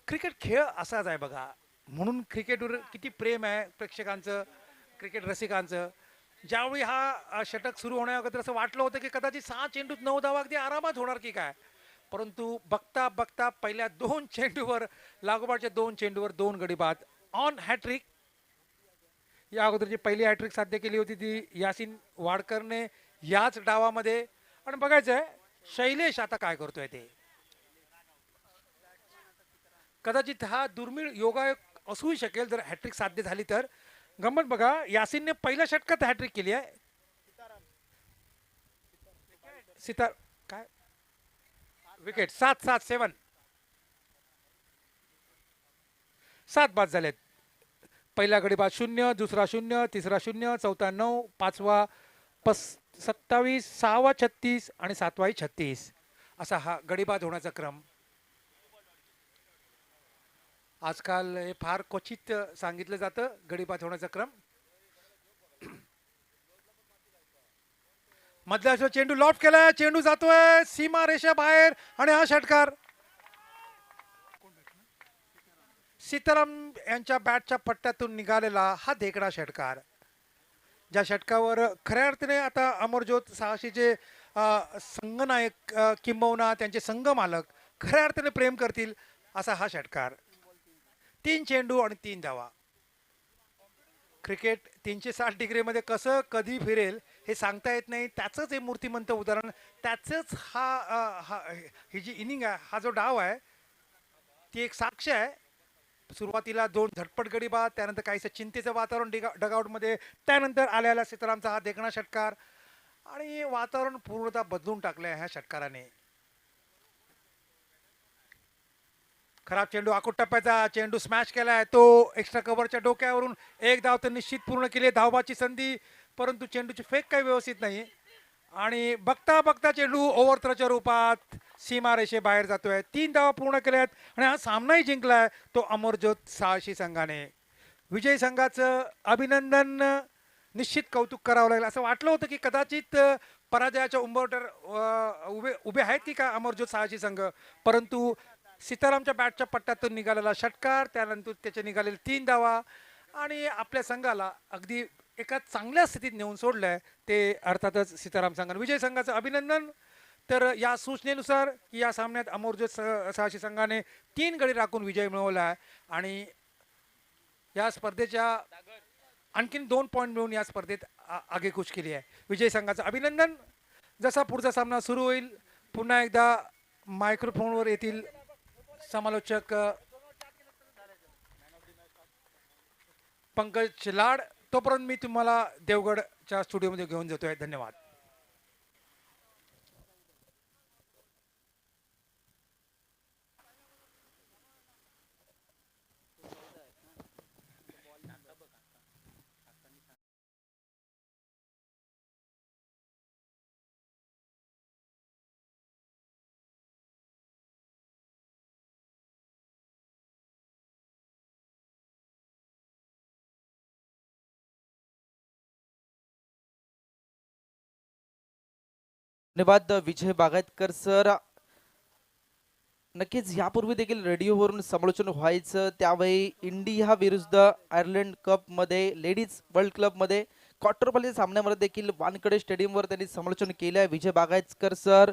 क्रिकेट खेळ असाच आहे बघा, म्हणून क्रिकेटवर किती प्रेम आहे प्रेक्षकांचं, क्रिकेट रसिकांचं. ज्यावेळी हा षटक सुरू होण्याअगोदर असं वाटलं होतं की कदाचित 6 चेंडूत 9 धावा अगदी आरामात होणार की काय, परंतु बघता बघता पहिल्या 2 चेंडूवर, लागोपाठच्या 2 चेंडूवर 2 गडी बाद ऑन हॅट्रिक. या अगोदरची पहिली हॅट्रिक साध्य केली होती ती यासिन वाडकरने याच डावामध्ये. आणि बघायचंय शैलेश आता काय करतोय ते. कदाचित हा दुर्मिळ योगायोग असूही शकेल जर हॅट्रिक साध्य झाली तर. गंमत बघा, यासिनने पहिल्या षटकात हॅट्रिक केली आहे. सितार काय विकेट 7 बाद झालेत. पहिला गडी बाद 0, दुसरा 0, तिसरा 0, चौथा 9, पाचवा 27, 6वा 36 आणि 7वाही 36 असा हा गडीबाद होण्याचा क्रम. आजकाल हे फार क्वचित सांगितलं जातं गडीबाद होण्याचा क्रम. मधल्या चेंडू लॉफ्ट केलाय, चेंडू जातोय सीमा रेषा बाहेर आणि हा षटकार सीताराम यांच्या बॅटच्या पट्ट्यातून निघालेला हा देखणा षटकार, ज्या षटकावर खऱ्या अर्थाने आता अमरज्योत साहशीचे संघनायक किंबहुना त्यांचे संघ मालक खऱ्या अर्थाने प्रेम करतील असा हा षटकार. 3 चेंडू आणि 3 धावा. क्रिकेट 360 डिग्रीमध्ये कसं कधी फिरेल हे सांगता येत नाही. त्याचंच हे मूर्तिमंत उदाहरण, त्याचंच ही जी इनिंग आहे, हा जो डाव आहे ती एक साक्ष आहे. सुरुवातीला 2 झटपट गडी बाद, त्यानंतर काहीसं चिंतेचं वातावरण डगआउटमध्ये, त्यानंतर आल्याला सीतारामचा हा देखणा षटकार आणि वातावरण पूर्णतः बदलून टाकलं ह्या षटकाराने. खराब चेंडू, आकुट टप्प्याचा चेंडू स्मॅश केलाय, तो एक्स्ट्रा कव्हरच्या डोक्यावरून एक धाव तर निश्चित पूर्ण केली, धावबाची संधी, परंतु चेंडूची फेक काही व्यवस्थित नाही आणि बघता बघता चेंडू ओव्हरथ्रोच्या रूपात सीमारेषे बाहेर जातोय. 3 धावा पूर्ण केल्यात आणि हा सामनाही जिंकलाय तो अमरज्योत साहशी संघाने. विजयी संघाचं अभिनंदन, निश्चित कौतुक करावं लागेल. असं वाटलं होतं की कदाचित पराजयाच्या उंबरठ्यावर उभे आहेत की काय अमरज्योत साहशी संघ, परंतु सीतारामच्या बॅटच्या पट्ट्यातून निघालेला षटकार, त्यानंतर त्याचे निघालेले 3 धावा आणि आपल्या संघाला अगदी एका चांगल्या स्थितीत नेऊन सोडलंय ते अर्थातच सीताराम संघाने. विजय संघाचं अभिनंदन. तर या सूचनेनुसार की या सामन्यात अमरज्योत साहशी संघाने 3 गडी राखून विजय मिळवला आहे आणि या स्पर्धेच्या आणखीन 2 पॉईंट मिळून या स्पर्धेत आगेकूच केली आहे. विजय संघाचं अभिनंदन. जसा पुढचा सामना सुरू होईल पुन्हा एकदा मायक्रोफोनवर येतील समालोचक पंकज लाड. तोपर्यंत मी तुम्हाला देवगडच्या स्टुडिओमध्ये घेऊन जातोय. धन्यवाद. धन्यवाद विजय बागायतकर सर. नक्कीच यापूर्वी देखील रेडिओवरून समालोचन व्हायचं त्यावेळी इंडिया विरुद्ध आयर्लंड कपमध्ये लेडीज वर्ल्ड क्लबमध्ये क्वार्टर फायनल सामन्यामध्ये देखील वानखेडे स्टेडियमवर त्यांनी समालोचन केलं आहे. विजय बागायतकर सर